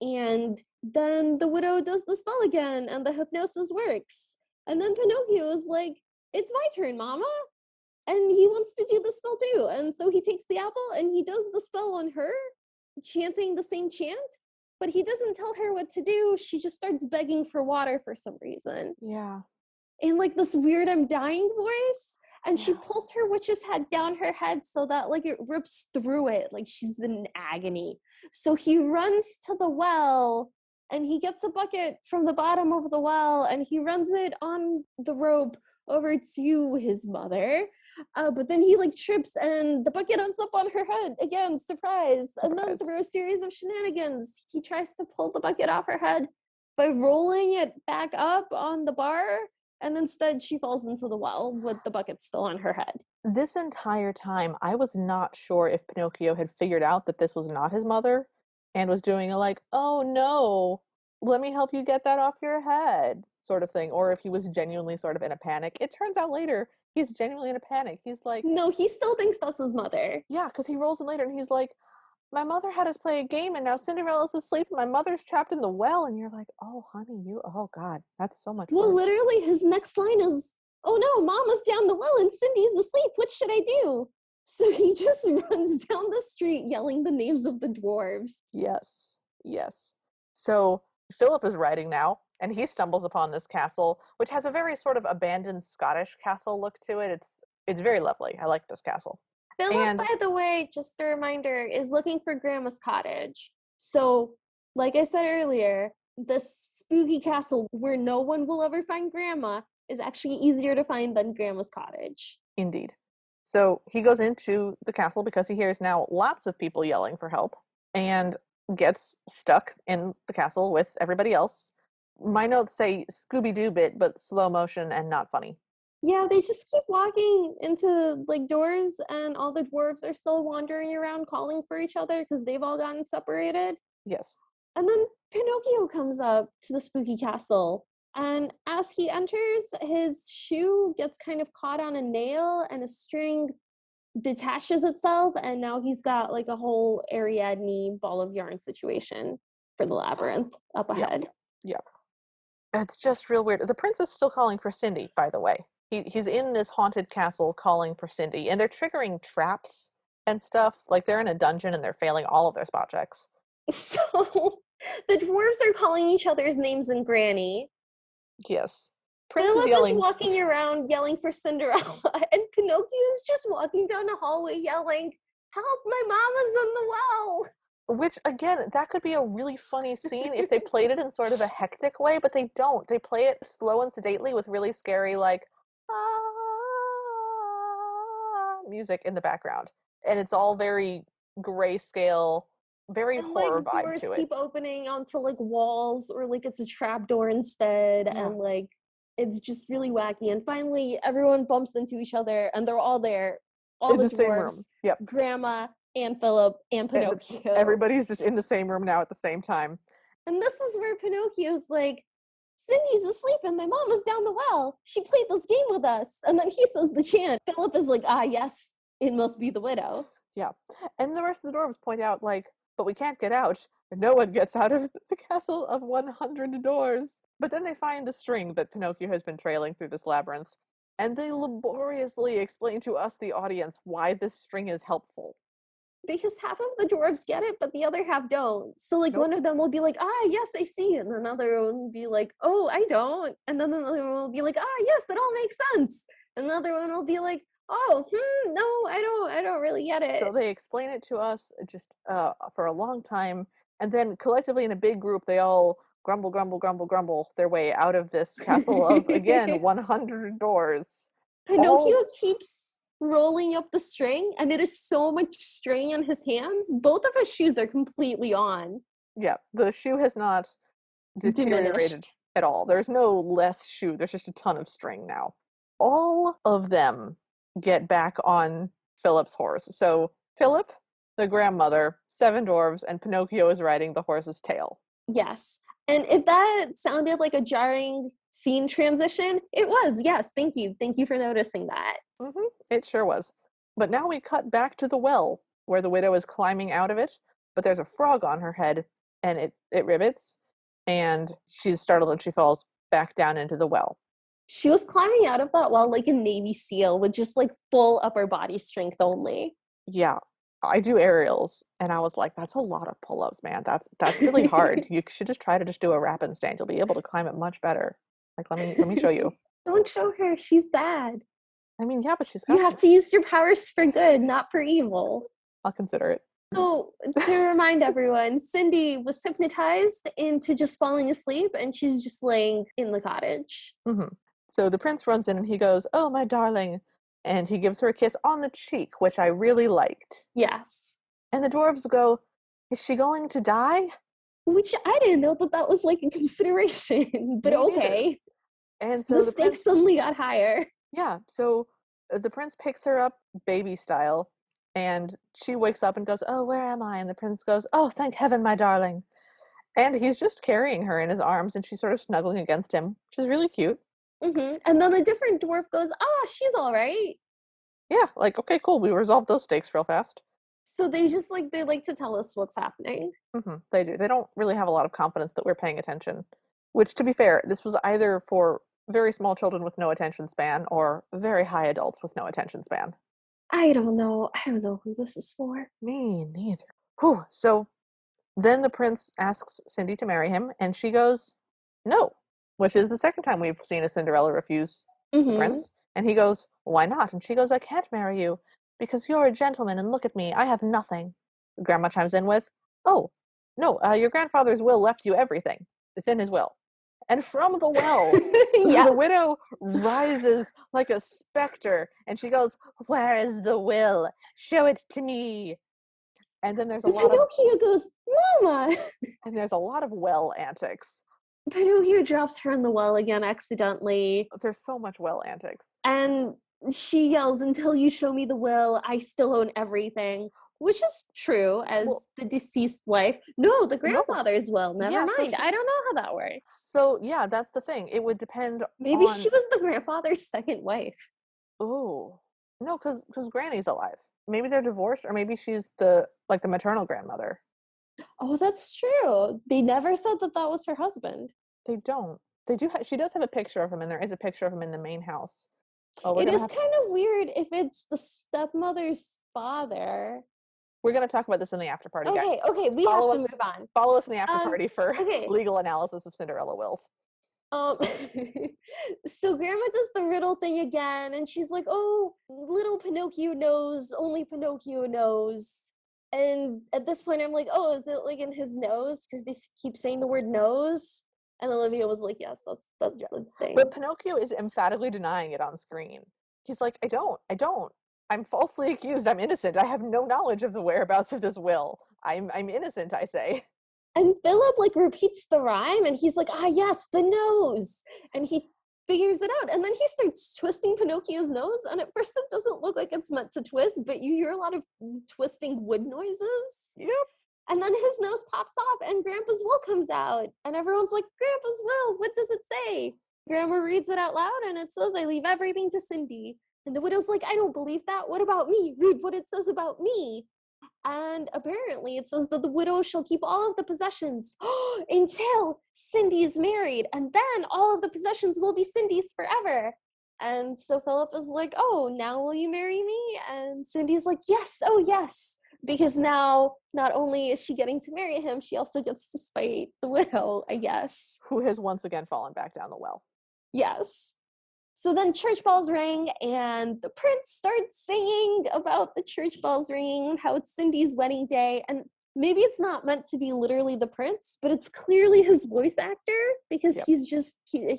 And then the widow does the spell again, and the hypnosis works. And then Pinocchio is like, "It's my turn, Mama," and he wants to do the spell too. And so he takes the apple and he does the spell on her, chanting the same chant, but he doesn't tell her what to do. She just starts begging for water for some reason. Yeah. In like this weird "I'm dying" voice. And she Yeah. pulls her witch's hat down her head so that like it rips through it, like she's in agony. So he runs to the well and he gets a bucket from the bottom of the well and he runs it on the rope over to his mother. But then he like trips and the bucket ends up on her head again, surprise. And then Surprise. through a series of shenanigans, he tries to pull the bucket off her head by rolling it back up on the bar, and instead she falls into the well with the bucket still on her head. This entire time, I was not sure if Pinocchio had figured out that this was not his mother and was doing a like, "Oh no, let me help you get that off your head" sort of thing, or if he was genuinely sort of in a panic. It turns out later he's genuinely in a panic. He's like, No, he still thinks that's his mother. yeah, because he rolls in later and he's like, "My mother had us play a game and now Cinderella's asleep and my mother's trapped in the well." And you're like, "Oh, honey, oh God, that's so much Well, worse." literally, his next line is, "Oh no, Mama's down the well and Cindy's asleep. What should I do?" So he just runs down the street yelling the names of the dwarves. Yes, yes. So Philip is writing now, and he stumbles upon this castle, which has a very sort of abandoned Scottish castle look to it. It's very lovely. I like this castle. Philip, And by the way, just a reminder, is looking for Grandma's cottage. So, like I said earlier, this spooky castle where no one will ever find Grandma is actually easier to find than Grandma's cottage. indeed. So he goes into the castle because he hears now lots of people yelling for help and gets stuck in the castle with everybody else. My notes say Scooby Doo bit, but slow motion and not funny. Yeah, they just keep walking into like doors, and all the dwarves are still wandering around calling for each other because they've all gotten separated. Yes. And then Pinocchio comes up to the spooky castle. And as he enters, his shoe gets kind of caught on a nail, and a string detaches itself. And now he's got like a whole Ariadne ball of yarn situation for the labyrinth up Yeah. ahead. Yeah. It's just real weird. The prince is still calling for Cindy, by the way. He's in this haunted castle calling for Cindy, and they're triggering traps and stuff. Like they're in a dungeon and they're failing all of their spot checks. So the dwarves are calling each other's names in Granny. Yes. Prince is Philip is yelling, walking around yelling for Cinderella, and Pinocchio is just walking down a hallway yelling, "Help, my mama's in the well!" which again, that could be a really funny scene if they played it in sort of a hectic way, but they don't. They play it slow and sedately with really scary, like, music in the background. And it's all very grayscale, very And like horror vibe doors to it. keep opening onto like walls, or like it's a trapdoor instead, Yeah. and like it's just really wacky. And finally, everyone bumps into each other, and they're all there, all In the the same dwarves, room. Yep. Grandma and Philip and And Pinocchio. everybody's just in the same room now at the same time. And this is where Pinocchio's like, "Cindy's asleep and my mom is down the well. She played this game with us." And then he says the chant. Philip is like, "Ah, yes, it must be the widow." Yeah. And the rest of the dwarves point out, like, but we can't get out. No one gets out of the castle of 100 doors. But then they find the string that Pinocchio has been trailing through this labyrinth, and they laboriously explain to us, the audience, why this string is helpful. Because half of the dwarves get it, but the other half don't. So like Nope. one of them will be like, ah, yes, I see. And another one will be like, oh, I don't. And then another one will be like, ah, yes, it all makes sense. And another one will be like, oh, no, I don't really get So it. they explain it to us just for a long time, and then collectively in a big group, they all grumble, grumble, grumble, grumble their way out of this castle of, again, 100 doors. All, Pinocchio keeps rolling up the string, and it is so much string in his hands. Both of his shoes are completely on, yeah, the shoe has not deteriorated diminished. at all. There's no less shoe, there's just a ton of string now. All of them get back on Philip's horse. So Philip, the grandmother, 7 dwarves, and Pinocchio is riding the horse's tail. Yes. And if that sounded like a jarring scene transition, it was. Yes. Thank you. Thank you for noticing that. It sure was. But now we cut back to the well, where the widow is climbing out of it, but there's a frog on her head, and it rivets, and she's startled and she falls back down into the well. She was climbing out of that well like a Navy SEAL with just like full upper body strength only. Yeah, I do aerials, and I was like, that's a lot of pull-ups, man. That's really hard. You should just try to just do a wrap and stand. You'll be able to climb it much better. Like, let me show you. Don't show her. She's bad. I mean, yeah, but she's You got have some. to use your powers for good, not for evil. I'll consider it. So, to remind everyone, Cindy was hypnotized into just falling asleep and she's just laying in the cottage. hmm So the prince runs in and he goes, "Oh, my darling," and he gives her a kiss on the cheek, which I really liked. Yes. And the dwarves go, "Is she going to die?" Which I didn't know that that was like a consideration, but Me neither. okay. And so The the stakes prince, suddenly got higher. yeah, so the prince picks her up baby style, and she wakes up and goes, "Oh, where am I?" And the prince goes, "Oh, thank heaven, my darling." And he's just carrying her in his arms, and she's sort of snuggling against him, which is really cute. And then a different dwarf goes, ah, she's all right. Yeah, like, okay, cool, we resolved those stakes real fast. So they just like, they like to tell us what's happening. They do. They don't really have a lot of confidence that we're paying attention. Which, to be fair, this was either for very small children with no attention span or very high adults with no attention span. I don't know. I don't know who this is for. Me neither. Whew. So then the prince asks Cindy to marry him, and she goes, no, which is the second time we've seen a Cinderella refuse the Mm-hmm. prince. And he goes, why not? And she goes, I can't marry you because you're a gentleman, and look at me, I have nothing. Grandma chimes in with, oh, no, your grandfather's will left you everything. It's in his will. And from the well, Yeah. the widow rises like a specter, and she goes, where is the will? Show it to me. And then there's a And lot of Pinocchio goes, Mama! well antics. Pinocchio drops her in the well again accidentally. There's so much well antics. And she yells, until you show me the will, I still own everything. Which is true, as Well, the deceased wife. No, the no. grandfather's will. Never Yeah, so mind. I don't know how that works. So yeah, that's the thing. It would depend Maybe on. she was the grandfather's second wife. Oh, no, because Granny's alive. Maybe they're divorced, or maybe she's the maternal grandmother. Oh, that's true. They never said that that was her husband. They don't. They do. She does have a picture of him, and there is a picture of him in the main house. Oh, It is kind of weird if it's the stepmother's father. we're gonna talk about this in the after party, guys. Okay, we have to move on. Follow us in the after party for Okay. legal analysis of Cinderella wills. Um, so Grandma does the riddle thing again, and she's like, "Oh, little Pinocchio knows. Only Pinocchio knows." And at this point, I'm like, "Oh, is it like in his nose? Because they keep saying the word nose." And Olivia was like, "Yes, that's the thing." But Pinocchio is emphatically denying it on screen. He's like, I don't. I'm falsely accused. I'm innocent. I have no knowledge of the whereabouts of this will. I'm innocent, I say. And Philip like repeats the rhyme, and he's like, "Ah, yes, the nose." And he figures it out, and then he starts twisting Pinocchio's nose. And at first, it doesn't look like it's meant to twist, but you hear a lot of twisting wood noises. Yep. And then his nose pops off, and Grandpa's will comes out, and everyone's like, "Grandpa's will, what does it say?" Grandma reads it out loud, and it says, "I leave everything to Cindy." And the widow's like, "I don't believe that. What about me? Read what it says about me." And apparently it says that the widow shall keep all of the possessions until Cindy is married, and then all of the possessions will be Cindy's forever. And so Philip is like, "Oh, now will you marry me?" And Cindy's like, "Yes, oh yes." because now not only is she getting to marry him, she also gets to spite the widow, I guess. Who has once again fallen back down the well. Yes. So then church bells ring, and the prince starts singing about the church bells ringing, how it's Cindy's wedding day. And maybe it's not meant to be literally the prince, but it's clearly his voice actor, because Yep.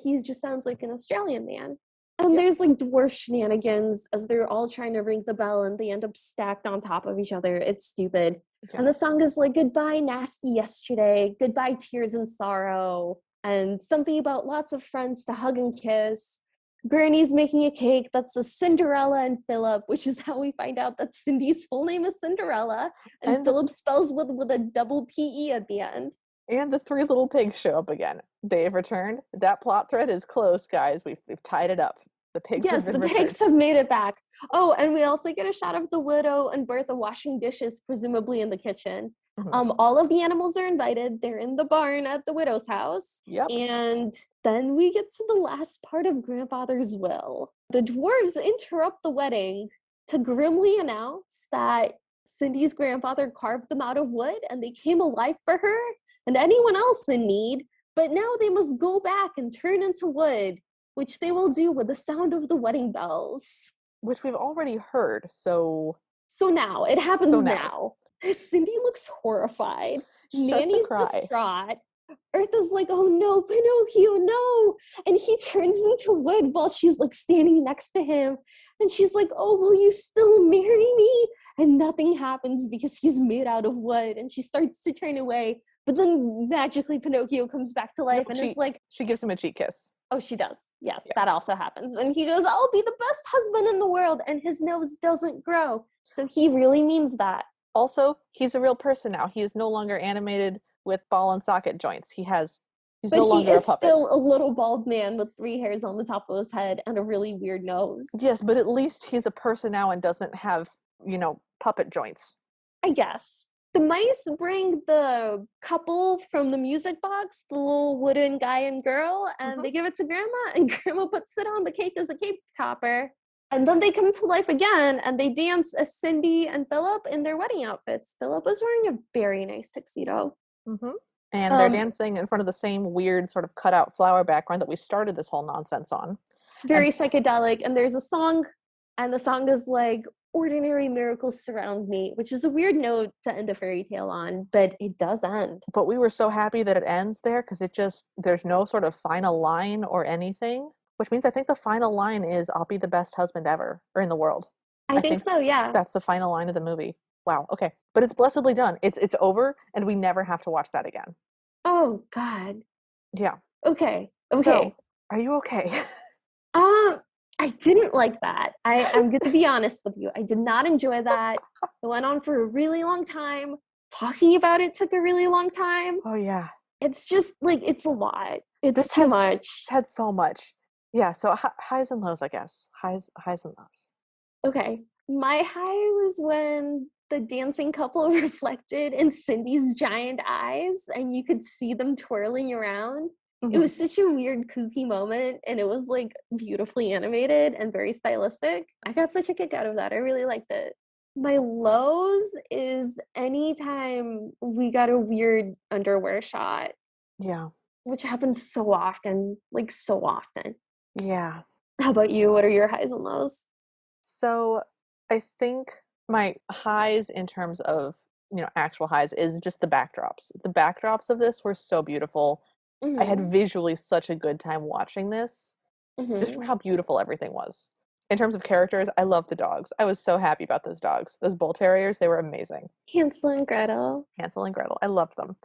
he just sounds like an Australian man. And Yep. there's like dwarf shenanigans as they're all trying to ring the bell and they end up stacked on top of each other. It's stupid. Yeah. And the song is like, goodbye, nasty yesterday, goodbye, tears and sorrow, and something about lots of friends to hug and kiss. Granny's making a cake that says Cinderella and Philip, which is how we find out that Cindy's full name is Cinderella, and And the, Philip spells with a double PE at the end. and the three little pigs show up again. They have returned. That plot thread is closed, guys. We've tied it up. The pigs have Yes, been the returned. pigs have made it back. Oh, and we also get a shot of the widow and Bertha washing dishes, presumably in the kitchen. Mhm. All of the animals are invited. They're in the barn at the widow's house. Yep. And then we get to the last part of Grandfather's will. The dwarves interrupt the wedding to grimly announce that Cindy's grandfather carved them out of wood and they came alive for her and anyone else in need, but now they must go back and turn into wood, which they will do with the sound of the wedding bells. Which we've already heard, so So it happens now. now. Cindy looks horrified. Shuts a Nanny's cry. distraught. Eartha's like, oh no, Pinocchio, no. And he turns into wood while she's like standing next to him. And she's like, oh, will you still marry me? And nothing happens because he's made out of wood. And she starts to turn away. But then magically Pinocchio comes back to life No, and is like, she gives him a cheek kiss. oh, she does. Yes, Yeah. that also happens. And he goes, I'll be the best husband in the world. And his nose doesn't grow. So he really means that. Also, he's a real person now. He is no longer animated with ball and socket joints. He's But no he longer a is puppet. still a little bald man with 3 hairs on the top of his head and a really weird nose. Yes, but at least he's a person now and doesn't have, puppet joints. I guess. The mice bring the couple from the music box, the little wooden guy and girl, and they give it to Grandma, and Grandma puts it on the cake as a cake topper. And then they come to life again, and they dance as Cindy and Philip in their wedding outfits. Philip was wearing a very nice tuxedo. Mm-hmm. And they're dancing in front of the same weird sort of cutout flower background that we started this whole nonsense on. It's very psychedelic, and there's a song, and the song is like, ordinary miracles surround me, which is a weird note to end a fairy tale on, but it does end. But we were so happy that it ends there because there's no sort of final line or anything, which means I think the final line is, I'll be the best husband ever, or in the world. I think so, yeah. That's the final line of the movie. Wow, okay. But it's blessedly done. It's over, and we never have to watch that again. Oh, God. Yeah. Okay. So, are you okay? I didn't like that. I'm going to be honest with you. I did not enjoy that. It went on for a really long time. Talking about it took a really long time. Oh, yeah. It's just like, it's a lot. It's too much. Had so much. Yeah, so highs and lows, I guess. Highs and lows. Okay. My high was when the dancing couple reflected in Cindy's giant eyes and you could see them twirling around. Mm-hmm. It was such a weird, kooky moment, and it was like beautifully animated and very stylistic. I got such a kick out of that. I really liked it. My lows is anytime we got a weird underwear shot. Yeah. Which happens so often, like so often. Yeah. How about you? What are your highs and lows? So I think my highs in terms of, actual highs is just the backdrops. The backdrops of this were so beautiful. I had visually such a good time watching this, just from how beautiful everything was. In terms of characters, I love the dogs. I was so happy about those dogs. Those bull terriers, they were amazing. Hansel and Gretel. Hansel and Gretel, I loved them.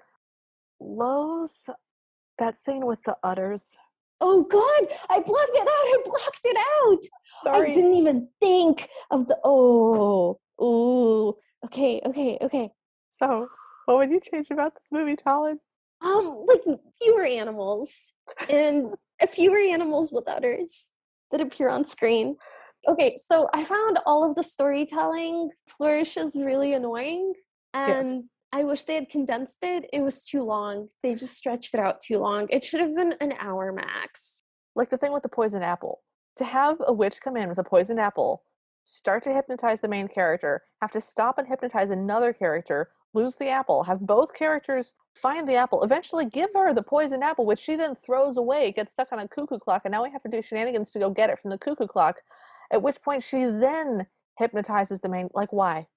Lows, that scene with the udders. Oh God, I blocked it out. I blocked it out. Sorry. I didn't even think of the, okay. So, what would you change about this movie, Talon? Like fewer animals and fewer animals with udders that appear on screen. Okay, so I found all of the storytelling flourishes really annoying, and Yes. I wish they had condensed it. It was too long. They just stretched it out too long. It should have been an hour max. Like the thing with the poisoned apple. To have a witch come in with a poisoned apple start to hypnotize the main character, have to stop and hypnotize another character, lose the apple, have both characters find the apple, eventually give her the poisoned apple, which she then throws away, gets stuck on a cuckoo clock, and now we have to do shenanigans to go get it from the cuckoo clock. At which point she then hypnotizes the main. Like, why?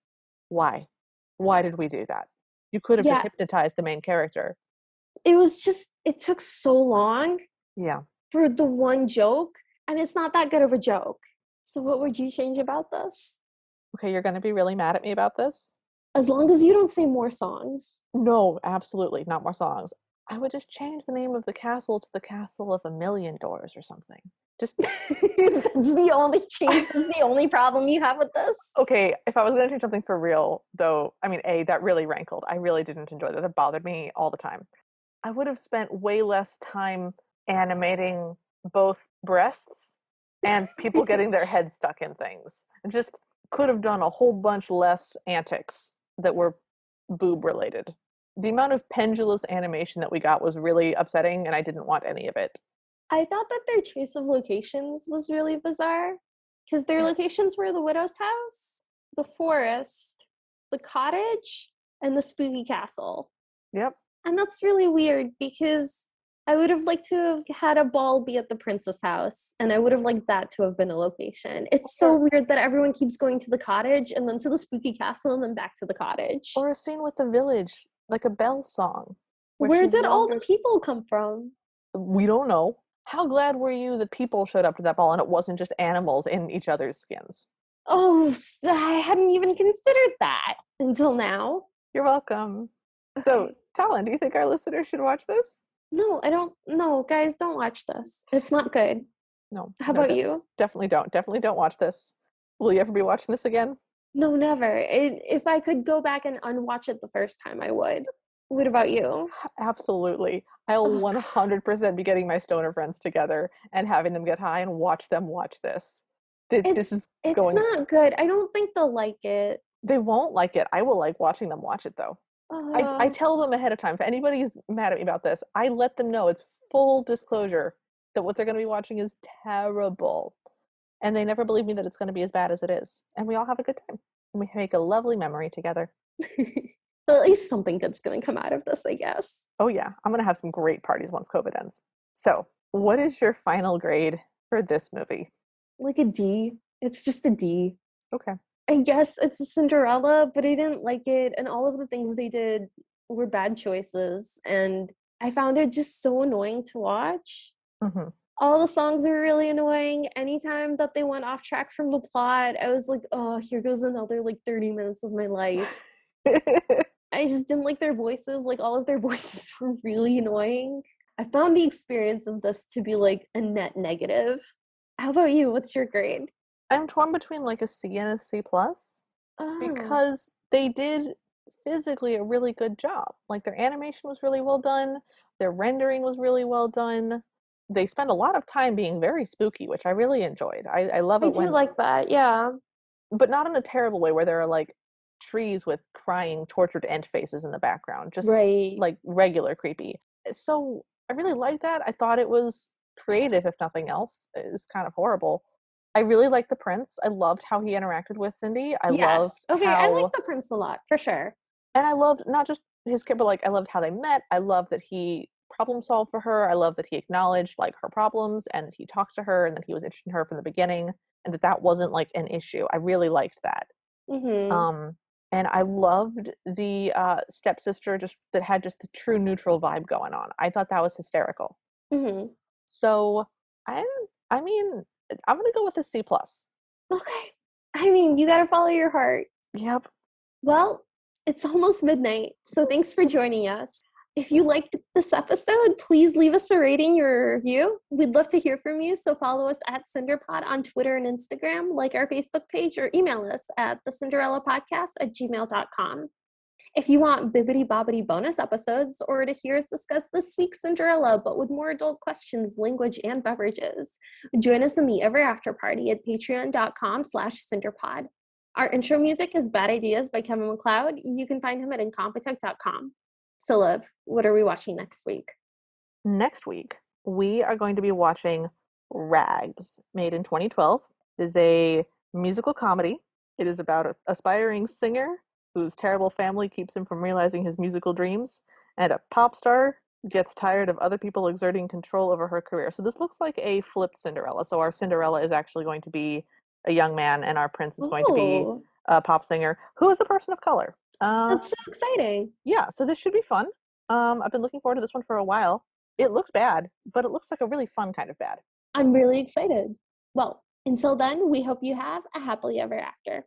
Why? Why did we do that? You could have just Yeah, hypnotized the main character. it was just, it took so long Yeah. for the one joke, and it's not that good of a joke. So, what would you change about this? Okay, you're going to be really mad at me about this. As long as you don't say more songs. No, absolutely not more songs. I would just change the name of the castle to the Castle of a Million Doors or something. Just That's the only change. That's the only problem you have with this. okay, if I was going to do something for real, though, I mean, that really rankled. I really didn't enjoy that. That bothered me all the time. I would have spent way less time animating both breasts and people getting their heads stuck in things. And just could have done a whole bunch less antics that were boob related. The amount of pendulous animation that we got was really upsetting, and I didn't want any of it. I thought that their choice of locations was really bizarre because their Yeah. locations were the widow's house, the forest, the cottage, and the spooky castle. Yep. And that's really weird because I would have liked to have had a ball be at the princess house, and I would have liked that to have been a location. It's so Or, weird that everyone keeps going to the cottage and then to the spooky castle and then back to the cottage. or a scene with the village, like a bell song, where Where she did all the wanders. people come from? We don't know. How glad were you that people showed up to that ball and it wasn't just animals in each other's skins? Oh, I hadn't even considered that until now. You're welcome. So, Okay. Talon, do you think our listeners should watch this? No, I don't. No, guys, don't watch this. It's not good. No, How no, about you? definitely don't. Definitely don't watch this. Will you ever be watching this again? No, never. If I could go back and unwatch it the first time, I would. What about you? Absolutely. I'll Oh, God. 100% be getting my stoner friends together and having them get high and watch them watch this. This is It's going, not good. I don't think they'll like it. they won't like it. I will like watching them watch it though. I Uh, tell them ahead of time. If anybody's mad at me about this, I let them know. It's full disclosure that what they're going to be watching is terrible. And they never believe me that it's going to be as bad as it is. And we all have a good time. And we make a lovely memory together. but at least something good's gonna come out of this, I guess. Oh, yeah. I'm going to have some great parties once COVID ends. So, what is your final grade for this movie? Like a D. It's just a D. Okay. I guess it's a Cinderella, but I didn't like it, and all of the things they did were bad choices, and I found it just so annoying to watch. Hmm. All the songs were really annoying. Anytime that they went off track from the plot, I was like, oh, here goes another like 30 minutes of my life. I just didn't like their voices. Like, all of their voices were really annoying. I found the experience of this to be like a net negative. How about you? What's your grade? I'm torn between like a C and a C plus Oh, because they did physically a really good job. Like their animation was really well done, their rendering was really well done. They spend a lot of time being very spooky, which I really enjoyed. I love I it do when, like that. Yeah. but not in a terrible way where there are like trees with crying, tortured ant faces in the background, just Right. like regular creepy. So I really liked that. I thought it was creative, if nothing else. It was kind of horrible. I really liked the prince. I loved how he interacted with Cindy. I loved Yes. Okay, I like how, the prince a lot, for sure. and I loved not just his kid, but like I loved how they met. I loved that he problem solved for her. I love that he acknowledged like her problems and that he talked to her and that he was interested in her from the beginning and that that wasn't like an issue. I really liked that. Mhm. Um, and I loved the stepsister just that had just the true neutral vibe going on. I thought that was hysterical. Mhm. So I I mean I'm gonna go with a C plus. Okay. I mean, you got to follow your heart. Yep. Well, it's almost midnight, so thanks for joining us. If you liked this episode, please leave us a rating or a review. We'd love to hear from you, so follow us at CinderPod on Twitter and Instagram, like our Facebook page, or email us at thecinderellapodcast@gmail.com. If you want bibbity bobbity bonus episodes or to hear us discuss this week's Cinderella, but with more adult questions, language, and beverages, join us in the Ever After Party at patreon.com/cinderpod. Our intro music is Bad Ideas by Kevin MacLeod. You can find him at incompetech.com. So, Liv, what are we watching next week? Next week we are going to be watching Rags, made in 2012. It is a musical comedy. It is about an aspiring singer whose terrible family keeps him from realizing his musical dreams, and a pop star gets tired of other people exerting control over her career. So this looks like a flipped Cinderella. So our Cinderella is actually going to be a young man, and our prince is going to be Oh, a pop singer who is a person of color. that's so exciting. Yeah, so this should be fun. I've been looking forward to this one for a while. It looks bad, but it looks like a really fun kind of bad. I'm really excited. Well, until then, we hope you have a happily ever after.